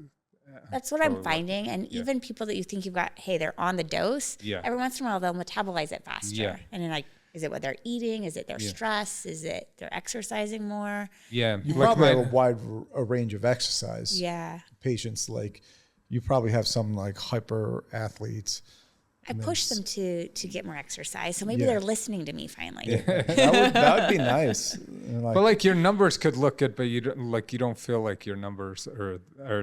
That's what I'm finding. And even people that you think you've got, hey, they're on the dose. Yeah. Every once in a while, they'll metabolize it faster. Yeah. And then is it what they're eating? Is it their stress? Is it they're exercising more? Yeah. You probably have a wide range of exercise. Yeah. Patients, like you probably have some like hyper athletes. I push them to get more exercise. So maybe they're listening to me finally. Yeah. that would be nice. But like your numbers could look good, but you don't feel like your numbers are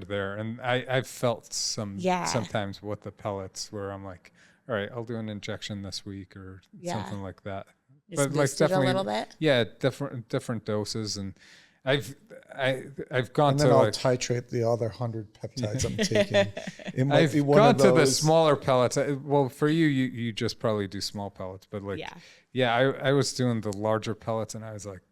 there. And I've felt sometimes with the pellets where I'm like, all right, I'll do an injection this week or something like that. Just but like definitely a little bit. Yeah, different doses, and I've gone and to then I'll titrate the other 100 peptides I'm taking. It might I've be one gone of those. to the smaller pellets. Well, for you just probably do small pellets, but like I was doing the larger pellets, and I was like,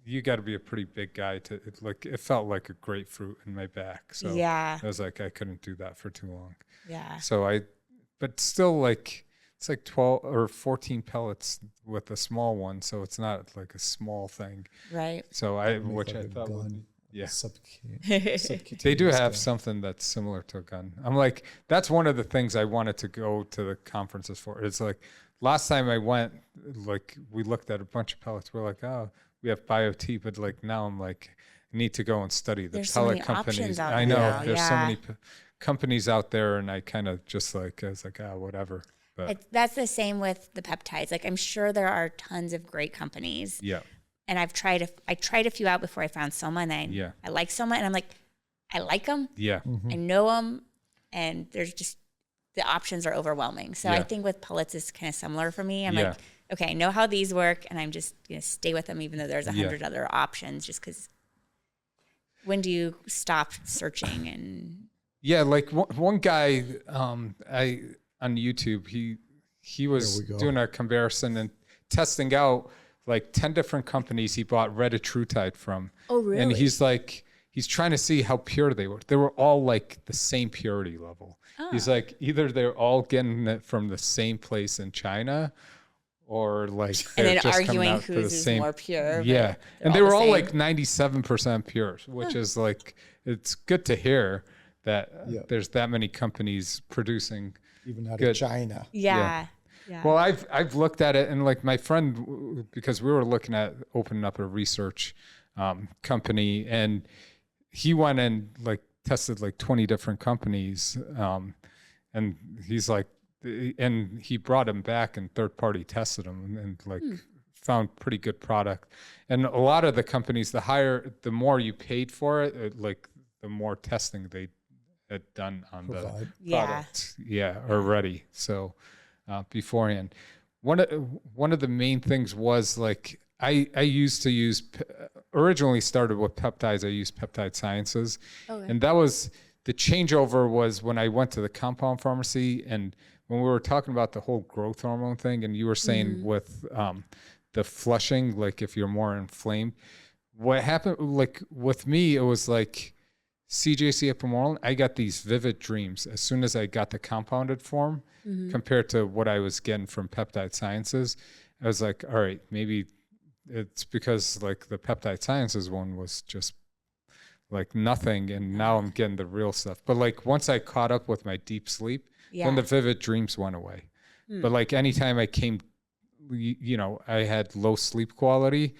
you got to be a pretty big guy to like. It felt like a grapefruit in my back, so I was like, I couldn't do that for too long. Yeah. So but still, like, it's like 12 or 14 pellets with a small one, so it's not like a small thing. Right. So I thought would be, yeah. They do have something that's similar to a gun. I'm like, that's one of the things I wanted to go to the conferences for. It's like last time I went, like we looked at a bunch of pellets. We're like, oh, we have BioT, but like now I'm like, I need to go and study the pellet companies. I know there's so many companies out there, and I kind of just like, I was like, whatever. But that's the same with the peptides. Like I'm sure there are tons of great companies. Yeah. And I tried a few out before I found Soma, and I like Soma, and I'm like, I like them. Yeah. Mm-hmm. I know them, and there's just the options are overwhelming. So I think with pellets it's kind of similar for me. I'm like, okay, I know how these work, and I'm just gonna stay with them, even though there's 100 other options. Just because, when do you stop searching? And like one guy, on YouTube, he was doing a comparison and testing out like 10 different companies he bought Retatrutide from. Oh, really? And he's like, he's trying to see how pure they were. They were all like the same purity level. Oh. He's like, either they're all getting it from the same place in China, or like and they're then just arguing who's more pure. Yeah. And they were all like 97% pure, which is like, it's good to hear that there's that many companies producing. Even out of China. Yeah. Well, I've looked at it, and like my friend, because we were looking at opening up a research company, and he went and like tested like 20 different companies, and he's like, and he brought them back and third party tested them and like found pretty good product. And a lot of the companies, the more you paid for it, like the more testing they had done on the product, already. So. Beforehand, one of the main things was like I used to use, originally started with peptides. I used Peptide Sciences, and that was the changeover was when I went to the compound pharmacy, and when we were talking about the whole growth hormone thing, and you were saying with the flushing, like if you're more inflamed, what happened like with me, it was like CJC Epimorelan, I got these vivid dreams as soon as I got the compounded form compared to what I was getting from Peptide Sciences. I was like, all right, maybe it's because like the Peptide Sciences one was just like nothing, and now I'm getting the real stuff. But like once I caught up with my deep sleep, then the vivid dreams went away. But like anytime I came, I had low sleep quality,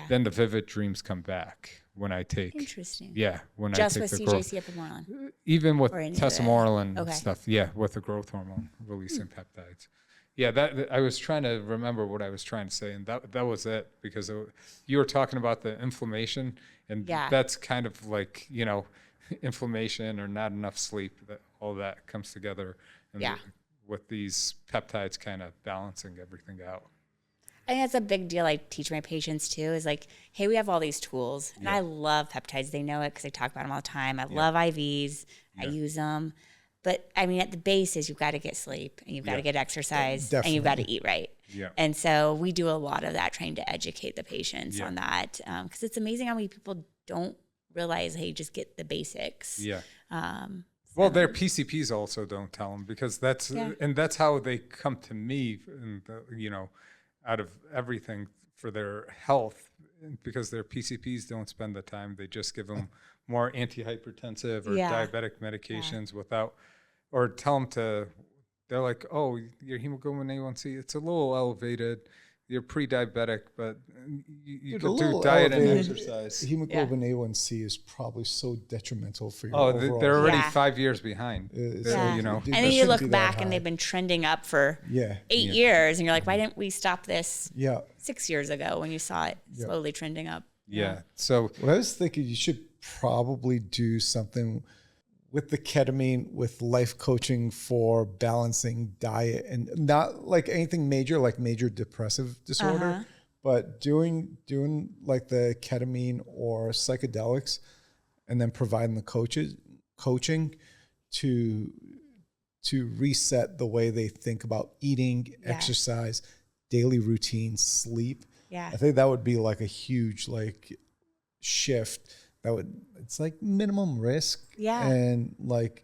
then the vivid dreams come back. When I take, interesting. Yeah, when just I take with the CJC Epimorelan, even with testosterone stuff. Yeah, with the growth hormone releasing peptides. Yeah, that I was trying to remember what I was trying to say, and that was it, because you were talking about the inflammation, and that's kind of like inflammation or not enough sleep. That all that comes together, and with these peptides kind of balancing everything out. I think that's a big deal I teach my patients too, is like, hey, we have all these tools, and I love peptides. They know it because I talk about them all the time. I love IVs. I use them. But I mean, at the base is you've got to get sleep, and you've got to get exercise, and you've got to eat right. Yeah. And so we do a lot of that, trying to educate the patients on that, because it's amazing how many people don't realize, hey, just get the basics. Yeah. Well, their PCPs also don't tell them, because that's how they come to me, and out of everything for their health, because their PCPs don't spend the time. They just give them more antihypertensive or diabetic medications without, or tell them they're like, oh, your hemoglobin A1C, it's a little elevated. You're pre-diabetic, but you could do diet and exercise. Hemoglobin A1C is probably so detrimental for your overall. They're already 5 years behind. And then you look back and they've been trending up for 8 years, and you're like, why didn't we stop this 6 years ago when you saw it slowly trending up? Yeah. So what I was thinking, you should probably do something with the ketamine, with life coaching for balancing diet, and not like anything major, like major depressive disorder, but doing like the ketamine or psychedelics, and then providing the coaching to reset the way they think about eating, exercise, daily routine, sleep. Yeah. I think that would be like a huge like shift. It's like minimum risk and like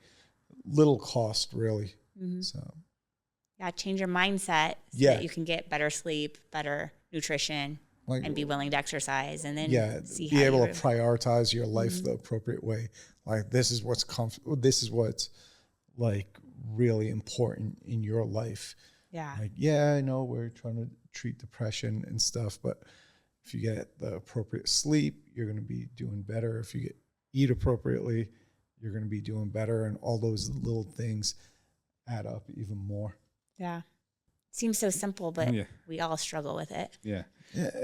little cost, really. So change your mindset so that you can get better sleep, better nutrition, and be willing to exercise, and then be able to prioritize your life the appropriate way. Like this is what's like really important in your life. Yeah. Like, I know we're trying to treat depression and stuff, but if you get the appropriate sleep, you're going to be doing better. If you eat appropriately, you're going to be doing better. And all those little things add up even more. Yeah. Seems so simple, but we all struggle with it. Yeah.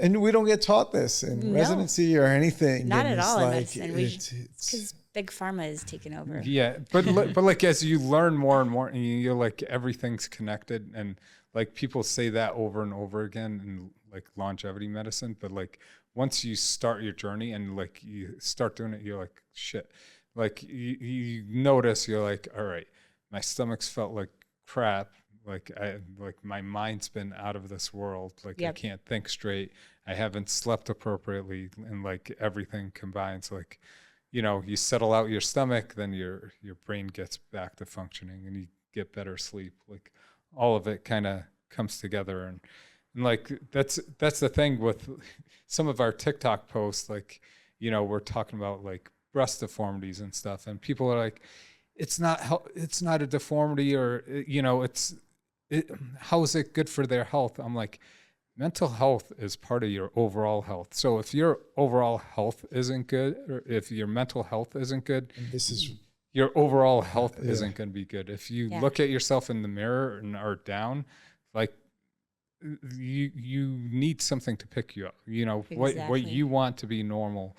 And we don't get taught this in residency or anything. Not at all. Like, it's because big pharma is taking over. Yeah. But like, as you learn more and more, and you're like, everything's connected. And like people say that over and over again in like longevity medicine. But like, once you start your journey and like you start doing it, you're like, shit. Like you notice, you're like, all right, my stomach's felt like crap. Like my mind's been out of this world. Like I can't think straight. I haven't slept appropriately, and like everything combines. Like, you know, you settle out your stomach, then your brain gets back to functioning, and you get better sleep. Like all of it kind of comes together, and like that's the thing with some of our TikTok posts. Like, you know, we're talking about like breast deformities and stuff, and people are like, it's not a deformity, or you know, how is it good for their health? I'm like, mental health is part of your overall health. So if your overall health isn't good, or if your mental health isn't good, your overall health isn't going to be good. If you look at yourself in the mirror and are down, like you need something to pick you up. You know, what you want to be normal.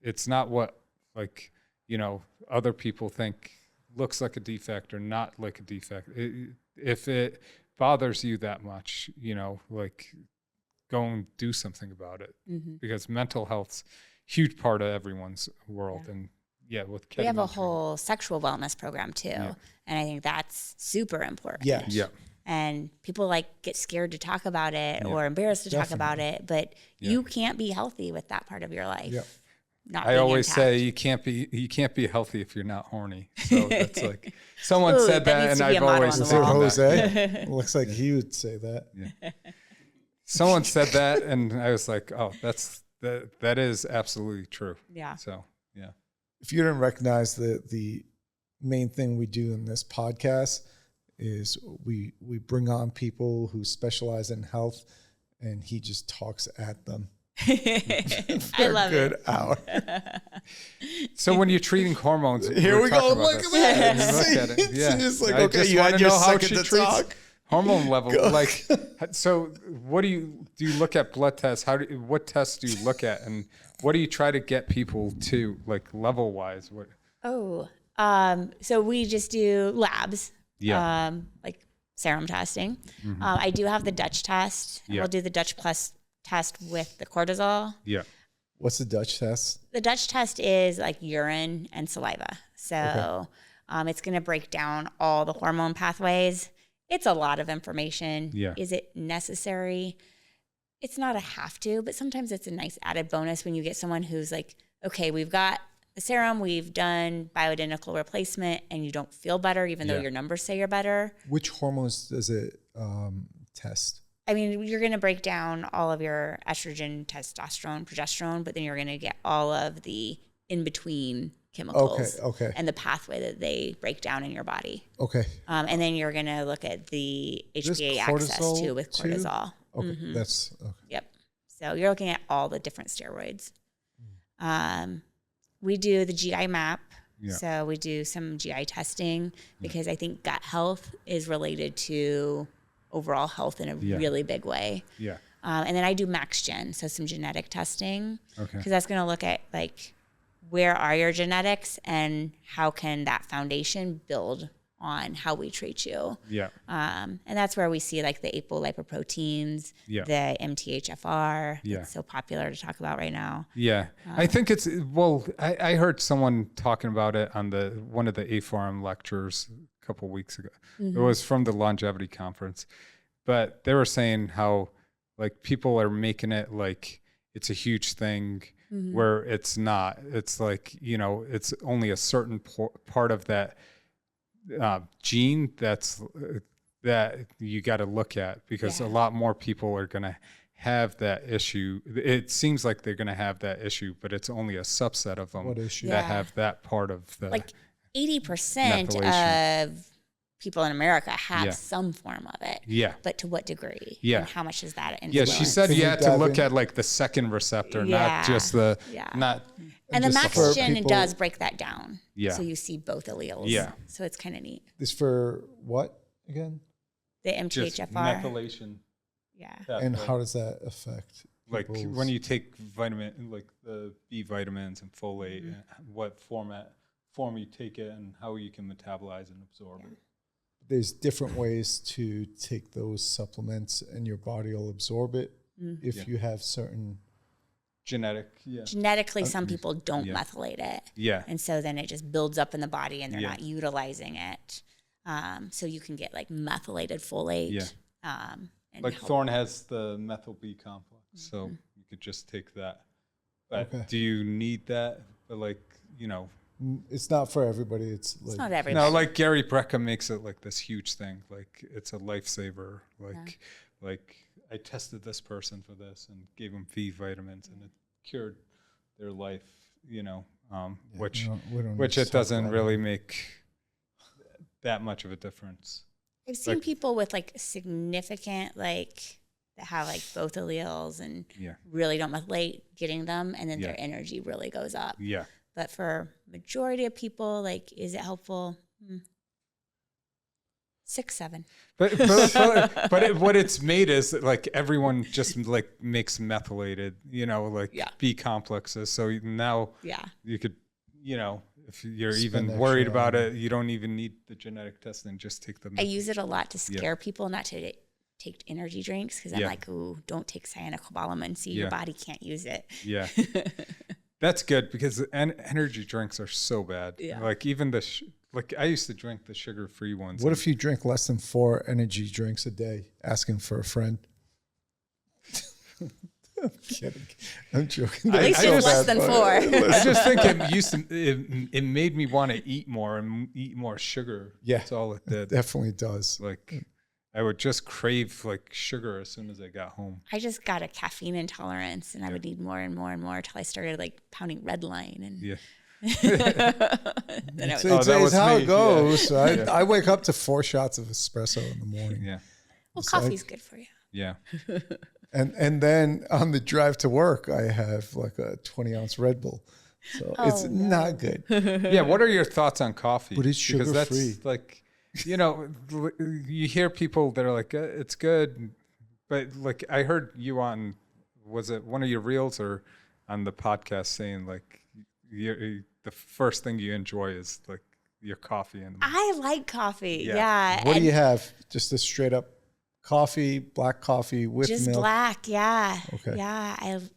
It's not what, like, you know, other people think looks like a defect or not like a defect. If it bothers you that much, you know, like go and do something about it, because mental health's a huge part of everyone's world. And with ketamine, we have a whole sexual wellness program too. And I think that's super important. And people like get scared to talk about it or embarrassed to talk about it, but you can't be healthy with that part of your life. I always say you can't be healthy if you're not horny. So that's like someone said that, and I've always said Jose. Looks like he would say that. Someone said that, and I was like, oh, that is absolutely true. So if you didn't recognize the main thing we do in this podcast is we bring on people who specialize in health, and he just talks at them. I love good it. Hour. So when you're treating hormones, here we go. Look at that. Look at it. Yeah. It's like, okay, you had your second to talk. Hormone level. Like, so what do you look at blood tests? What tests do you look at, and what do you try to get people to, like, level wise? So we just do labs. Like serum testing. I do have the Dutch test. We'll do the Dutch plus test with the cortisol. What's the Dutch test? The Dutch test is like urine and saliva. So it's going to break down all the hormone pathways. It's a lot of information. Is it necessary? It's not a have to, but sometimes it's a nice added bonus when you get someone who's like, okay, we've got the serum, we've done bioidentical replacement, and you don't feel better even though your numbers say you're better. Which hormones does it test? I mean, you're going to break down all of your estrogen, testosterone, progesterone, but then you're going to get all of the in-between chemicals and the pathway that they break down in your body. And then you're going to look at the HPA axis too with cortisol. That's okay. Yep. So you're looking at all the different steroids. We do the GI map. So we do some GI testing because I think gut health is related to overall health in a really big way. And then I do MaxGen, so some genetic testing, because that's going to look at like where are your genetics and how can that foundation build on how we treat you. And that's where we see like the apolipoproteins, the MTHFR. It's so popular to talk about right now. I think it's, I heard someone talking about it on one of the A4M lectures a couple of weeks ago. It was from the longevity conference, but they were saying how like people are making it like it's a huge thing where it's not. It's like, you know, it's only a certain part of that gene that's that you got to look at, because a lot more people are going to have that issue. It seems like they're going to have that issue, but it's only a subset of them that have that part of the, like 80% of people in America have some form of it. Yeah. But to what degree? And how much is that influence? Yeah, she said you had to look at like the second receptor, not just the, not. And the max gen does break that down. Yeah. So you see both alleles. Yeah. So it's kind of neat. This for what again? The MTHFR. Just methylation. Yeah. And how does that affect? Like when you take vitamin, like the B vitamins and folate, what form you take it and how you can metabolize and absorb it. There's different ways to take those supplements, and your body will absorb it if you have certain genetically, some people don't methylate it. Yeah. And so then it just builds up in the body and they're not utilizing it. So you can get like methylated folate. Yeah. Like Thorne has the methyl B complex, so you could just take that. But do you need that? But like, you know, it's not for everybody. It's not everybody. No, like Gary Brecka makes it like this huge thing. Like it's a lifesaver. Like I tested this person for this and gave them V vitamins, and it cured their life. You know, which it doesn't really make that much of a difference. I've seen people with like significant, like that have like both alleles and really don't methylate getting them, and then their energy really goes up. Yeah. But for majority of people, like, is it helpful? 6, 7. But what it's made is that, like, everyone just like makes methylated, you know, like B complexes. So now you could, you know, if you're even worried about it, you don't even need the genetic testing. Just take them. I use it a lot to scare people not to take energy drinks, because I'm like, ooh, don't take cyanocobalamin. See, your body can't use it. Yeah. That's good, because energy drinks are so bad. Yeah. Like even like I used to drink the sugar-free ones. What if you drink less than 4 energy drinks a day? Asking for a friend. I'm kidding. I'm joking. At least it's less than 4. I just think it made me want to eat more and eat more sugar. Yeah, that's all it did. It definitely does. Like I would just crave like sugar as soon as I got home. I just got a caffeine intolerance, and I would need more and more and more until I started like pounding red line. And it's how it goes. So I wake up to 4 shots of espresso in the morning. Yeah. Well, coffee's good for you. Yeah. And then on the drive to work, I have like a 20-ounce Red Bull. So it's not good. Yeah. What are your thoughts on coffee? But it's sugar free. Like, you know, you hear people that are like, it's good. But like I heard you on, was it one of your reels or on the podcast saying like the first thing you enjoy is like your coffee. I like coffee. Yeah. What do you have? Just a straight up coffee, black coffee with just milk? Just black. Yeah. Okay. Yeah. And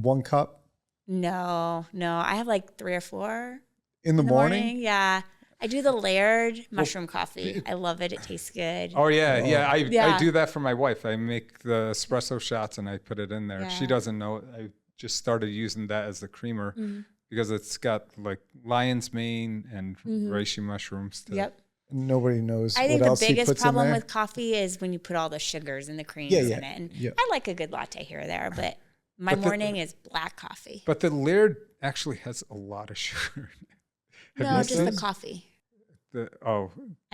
1 cup? No. I have like 3 or 4 in the morning. Yeah. I do the layered mushroom coffee. I love it. It tastes good. Oh, yeah. I do that for my wife. I make the espresso shots and I put it in there. Yeah. She doesn't know it. I just started using that as the creamer because it's got like lion's mane and reishi mushrooms. Yep. Nobody knows. I think what the else biggest problem with coffee is when you put all the sugars and the creams in it. And I like a good latte here or there, but my morning is black coffee. But the layered actually has a lot of sugar. No, just the coffee. I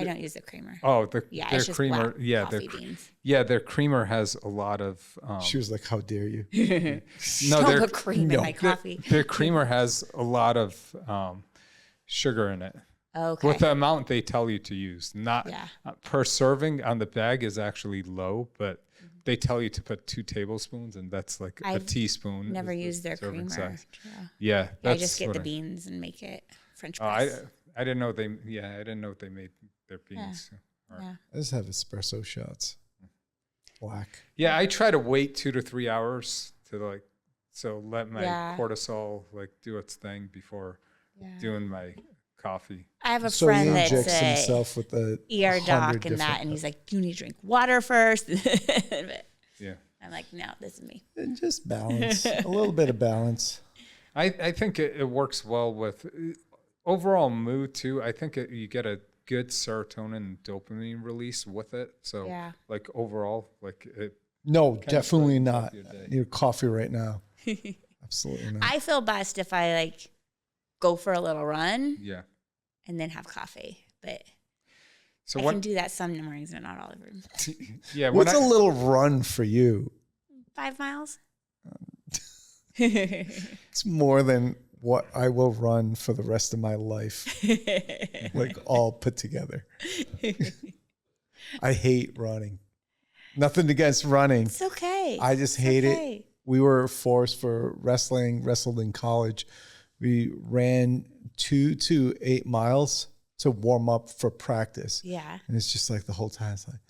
don't use the creamer. Oh, their it's just creamer. Black coffee beans. Their creamer has a lot of. She was like, "How dare you?" No, don't put cream in my coffee. Their creamer has a lot of sugar in it. Okay. With the amount they tell you to use, not per serving on the bag is actually low, but they tell you to put 2 tablespoons, and that's like a teaspoon. Never used their creamer. Yeah, I just get the beans and make it French press. I didn't know they made their beans. Yeah. I just have espresso shots. Black. Yeah, I try to wait 2 to 3 hours to let my cortisol like do its thing before doing my coffee. I have a friend that injects himself with the ER doc and that, and he's like, "You need to drink water first." But yeah. I'm like, "No, this is me." And just balance, a little bit of balance. I think it works well with overall mood too. I think you get a good serotonin and dopamine release with it. So like overall, like it. No, definitely not. I need coffee right now. Absolutely not. I feel best if I like go for a little run. Yeah. And then have coffee. But so I can do that some mornings and not all of them. Yeah. What's a little run for you? 5 miles. It's more than what I will run for the rest of my life. Like all put together. I hate running. Nothing against running. It's okay. I just hate it. We were forced for wrestled in college. We ran 2 to 8 miles to warm up for practice. Yeah. And it's just like the whole time it's like,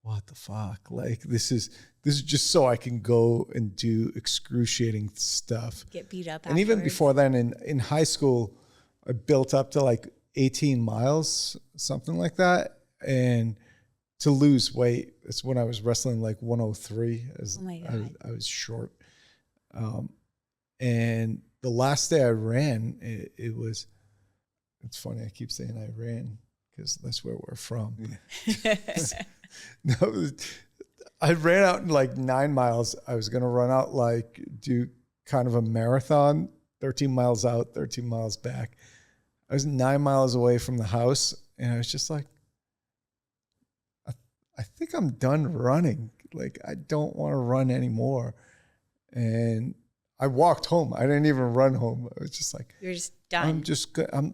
what the fuck? Like this is just so I can go and do excruciating stuff. Get beat up. And even before then in high school, I built up to like 18 miles, something like that. And to lose weight, it's when I was wrestling like 103. Oh my God. I was short. And the last day I ran, it's funny. I keep saying I ran because that's where we're from. Yeah. No, I ran out in like 9 miles. I was going to run out, like do kind of a marathon, 13 miles out, 13 miles back. I was 9 miles away from the house and I was just like, I think I'm done running. Like, I don't want to run anymore. And I walked home. I didn't even run home. I was just like, you're just done.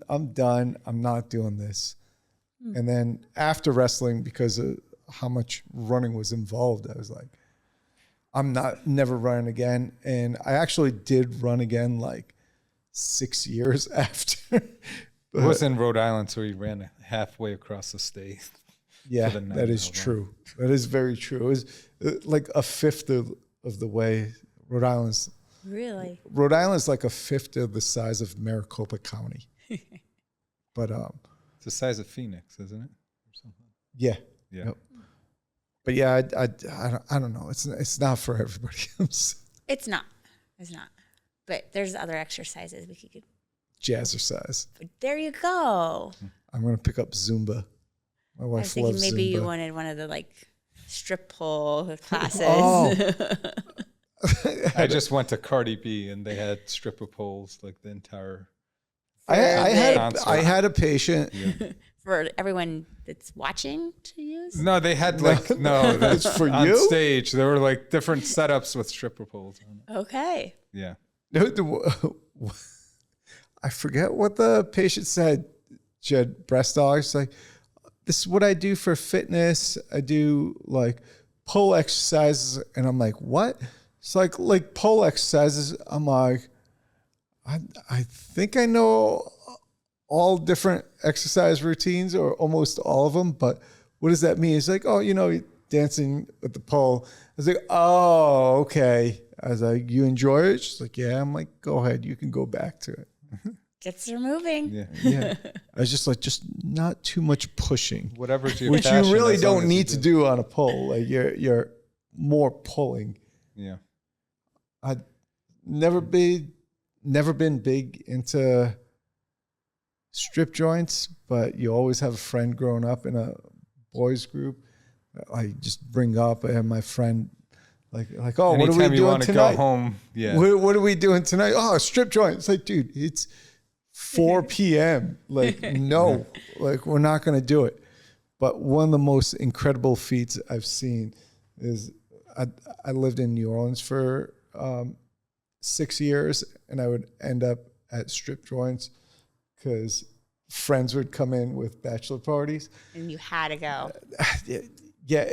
I'm done. I'm not doing this. And then after wrestling, because of how much running was involved, I was like, I'm never running again. And I actually did run again like 6 years after. It was in Rhode Island, so he ran halfway across the state. Yeah, that is true. That is very true. It was like a fifth of the way. Rhode Island's like a fifth of the size of Maricopa County. But it's the size of Phoenix, isn't it? Or something. Yeah. Yeah. Yep. But yeah, I don't know. It's not for everybody else. It's not. But there's other exercises we could do. Jazzercise. But there you go. I'm gonna pick up Zumba. My wife I was thinking loves maybe Zumba. you wanted one of the like strip pole classes. Oh. I just went to Cardi B and they had stripper poles like the entire. I had a patient. Yeah. For everyone that's watching to use? No, they had like it's for on you? stage. There were like different setups with stripper poles on it. Okay. Yeah. I forget what the patient said. She had breast dogs. Like, this is what I do for fitness. I do like pole exercises. And I'm like, what? It's like pole exercises. I'm like, I think I know all different exercise routines or almost all of them, but what does that mean? It's like, oh, dancing with the pole. I was like, oh, okay. I was like, you enjoy it? She's like, yeah. I'm like, go ahead. You can go back to it. Gets her moving. Yeah. I was just like, just not too much pushing. Whatever's your which passion, you really as long don't as need to do on a pole. Like you're more pulling. Yeah. I'd never been big into strip joints, but you always have a friend growing up in a boys group. I just bring up and my friend like, oh, anytime what are we doing tonight? Go home, yeah. What are we doing tonight? Oh, a strip joint. It's like, dude, it's 4 p.m. Like, no, like we're not going to do it. But one of the most incredible feats I've seen is I lived in New Orleans for 6 years, and I would end up at strip joints because friends would come in with bachelor parties. And you had to go. Yeah,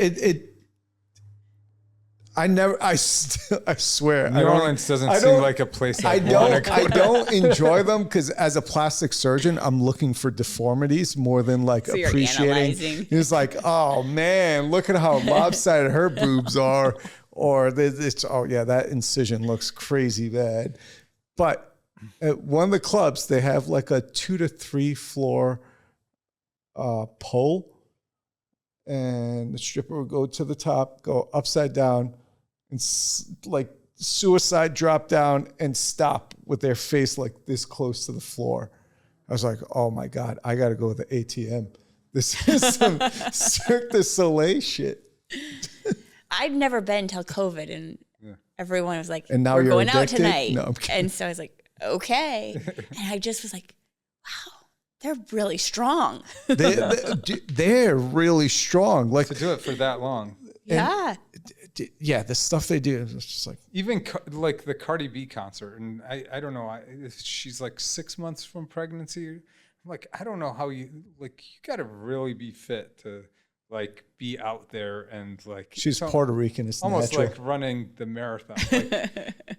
I swear. New Orleans doesn't seem like a place I don't enjoy them because as a plastic surgeon, I'm looking for deformities more than like so appreciating. It's like, oh man, look at how lopsided her boobs are. Or it's, oh yeah, that incision looks crazy bad. But at one of the clubs, they have like a 2 to 3 floor pole. And the stripper would go to the top, go upside down, and like suicide drop down and stop with their face like this close to the floor. I was like, oh my God, I got to go to the ATM. This is some Cirque du Soleil shit. I'd never been till COVID, and everyone was like, and now we're you're going addicted? out tonight. No, I'm kidding. And so I was like, okay. And I just was like, wow, they're really strong. They're really strong. Like to do it for that long. Yeah. Yeah, the stuff they do is just like even like the Cardi B concert, and I don't know, she's like 6 months from pregnancy. I'm like, I don't know how you got to really be fit to like be out there and like. She's Puerto Rican, it's almost natural. like running the marathon.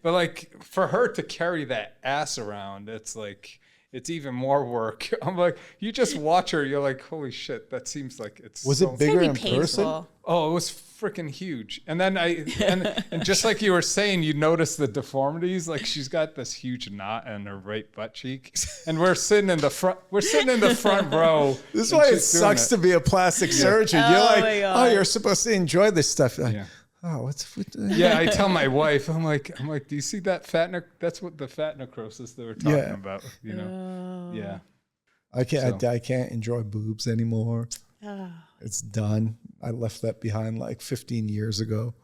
But like for her to carry that ass around, it's like. It's even more work. I'm like, you just watch her, you're like, holy shit, that seems like it's. Was it bigger in person? Oh, it was freaking huge. And then and just like you were saying, you notice the deformities. Like she's got this huge knot in her right butt cheek, and we're sitting in the front. We're sitting in the front row. This is why it sucks to be a plastic surgeon. You're like, oh, you're supposed to enjoy this stuff. Like, oh, yeah, I tell my wife, I'm like, do you see that that's what the fat necrosis they were talking about, you know? Yeah. I can't enjoy boobs anymore. Oh. It's done. I left that behind like 15 years ago.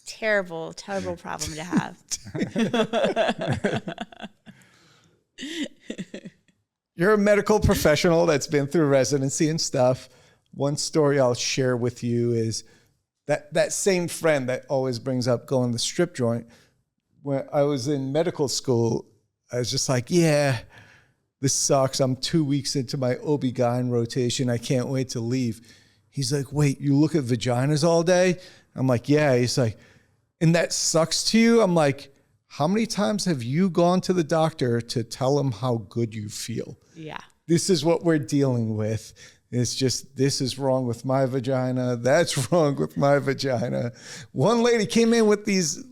Terrible problem to have. You're a medical professional that's been through residency and stuff. One story I'll share with you is that same friend that always brings up going to the strip joint. When I was in medical school, I was just like, yeah, this sucks. I'm 2 weeks into my OB-GYN rotation. I can't wait to leave. He's like, wait, you look at vaginas all day? I'm like, yeah. He's like, and that sucks to you? I'm like, how many times have you gone to the doctor to tell him how good you feel? Yeah. This is what we're dealing with. It's just, this is wrong with my vagina. That's wrong with my vagina. One lady came in with these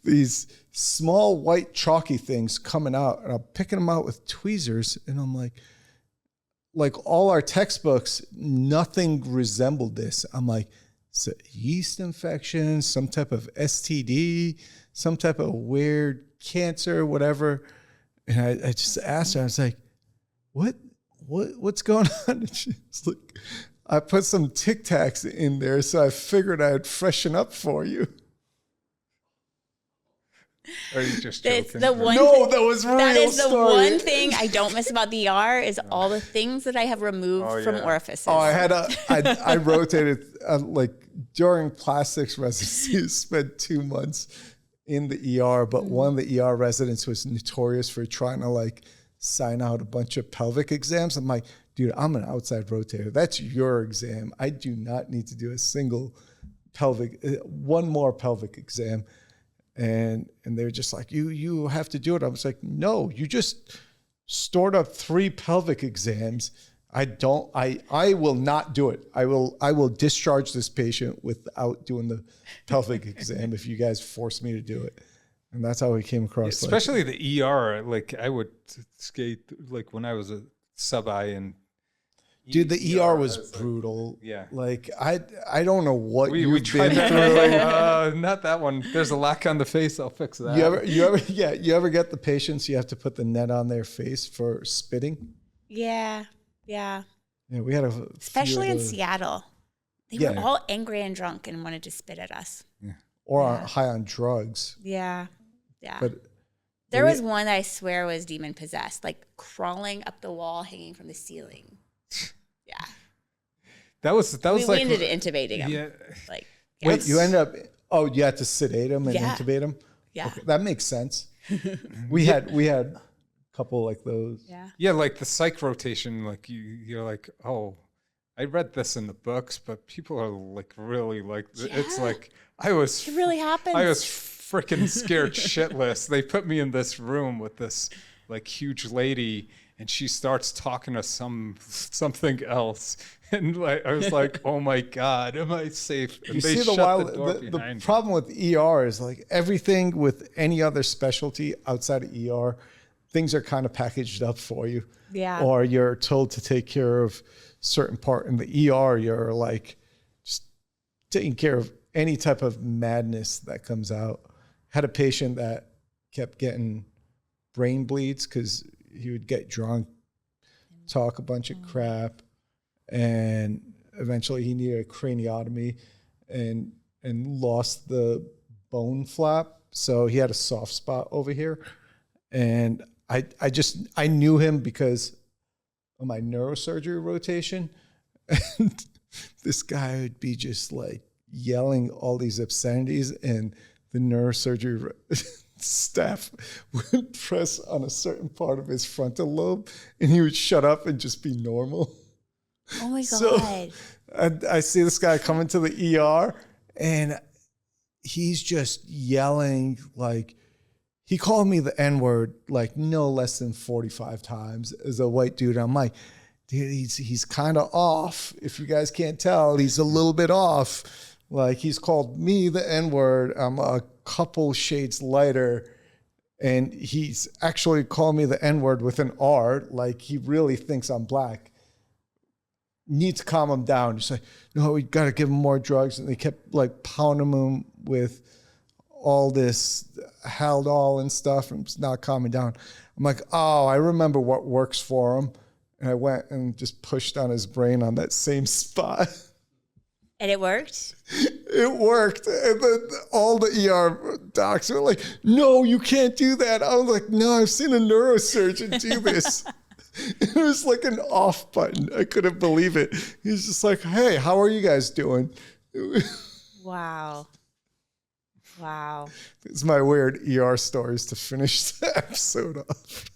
these small white chalky things coming out, and I'm picking them out with tweezers, and I'm like all our textbooks, nothing resembled this. I'm like, it's a yeast infection, some type of STD, some type of weird cancer, whatever. And I just asked her, I was like, what's going on? And she's like, I put some Tic Tacs in there, so I figured I'd freshen up for you. Or are you just joking? That was real. That is the one thing I don't miss about the ER is all the things that I have removed from orifices. Oh, I rotated like during plastics residency, spent 2 months in the ER, but one of the ER residents was notorious for trying to like sign out a bunch of pelvic exams. I'm like, dude, I'm an outside rotator. That's your exam. I do not need to do a single one more pelvic exam. And they were just like, you have to do it. I was like, no, you just stored up 3 pelvic exams. I will not do it. I will discharge this patient without doing the pelvic exam if you guys force me to do it. And that's how we came across. Especially the ER. Like I would skate like when I was a sub-I and dude, the ER was brutal. Yeah. Like I don't know what we you've tried been that. through. Not that one. There's a lack on the face. I'll fix that. You ever get the patients you have to put the net on their face for spitting? Yeah. Yeah. Yeah, we had especially in Seattle. They were all angry and drunk and wanted to spit at us. Yeah. Or high on drugs. Yeah. Yeah. But there was one that I swear was demon possessed, like crawling up the wall, hanging from the ceiling. Yeah. That was we ended up intubating him. Yeah. Like wait, you ended up you had to sedate him and intubate him? Yeah. Okay, that makes sense. we had a couple like those. Yeah. Yeah, like the psych rotation, like you're like, oh, I read this in the books, but people are like really like it's like it really happens. I was freaking scared shitless. They put me in this room with this like huge lady, and she starts talking to something else, and like I was like, oh my god, am I safe? And they shut the door behind the problem with ER is like everything with any other specialty outside of ER, things are kind of packaged up for you. Yeah. Or you're told to take care of certain part. In the ER, you're like just taking care of any type of madness that comes out. Had a patient that kept getting brain bleeds because he would get drunk, talk a bunch of crap, and eventually he needed a craniotomy and lost the bone flap. So he had a soft spot over here. And I knew him because of my neurosurgery rotation. And this guy would be just like yelling all these obscenities, and the neurosurgery staff would press on a certain part of his frontal lobe, and he would shut up and just be normal. Oh my God. So I see this guy come into the ER, and he's just yelling, like, he called me the N-word like no less than 45 times as a white dude. I'm like, dude, he's kind of off. If you guys can't tell, he's a little bit off. Like, he's called me the N-word. I'm a couple shades lighter, and he's actually called me the N-word with an R. Like, he really thinks I'm black. Need to calm him down. He's like, no, we got to give him more drugs. And they kept like pounding him with all this Haldol and stuff, and it's not calming down. I'm like, oh, I remember what works for him. And I went and just pushed on his brain on that same spot. And it worked? It worked. And then all the ER docs were like, no, you can't do that. I was like, no, I've seen a neurosurgeon do this. It was like an off button. I couldn't believe it. He's just like, hey, how are you guys doing? Wow. Wow. It's my weird ER stories to finish the episode off.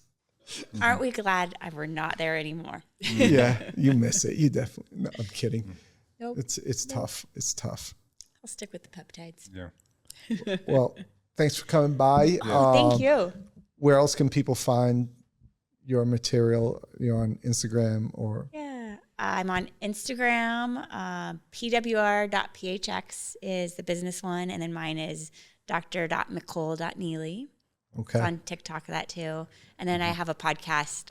Aren't we glad we're not there anymore? Yeah, you miss it. You definitely. No, I'm kidding. Nope. It's tough. It's tough. I'll stick with the peptides. Yeah. Well, thanks for coming by. Oh, thank you. Where else can people find your material? On Instagram or? Yeah, I'm on Instagram. pwr.phx is the business one, and then mine is dr.micol.neely. Okay. It's on TikTok, that too. And then I have a podcast,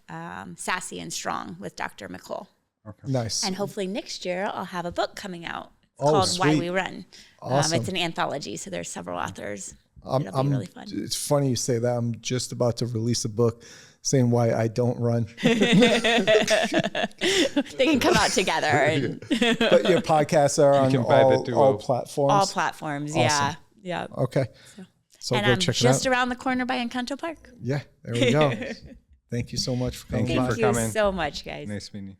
Sassy and Strong, with Dr. Micol. Okay. Nice. And hopefully next year I'll have a book coming out. It's Oh, called sweet. Why We Run. Awesome. It's an anthology, so there's several authors. It'll be really fun. It's funny you say that. I'm just about to release a book saying why I don't run. They can come out together. And But your podcasts are on all platforms? all platforms, Awesome. yeah. Yeah. Okay. So And go I'm check it out. just around the corner by Encanto Park. Yeah, there we go. Thank you so much for coming by. Thank you so much, guys. Nice meeting you.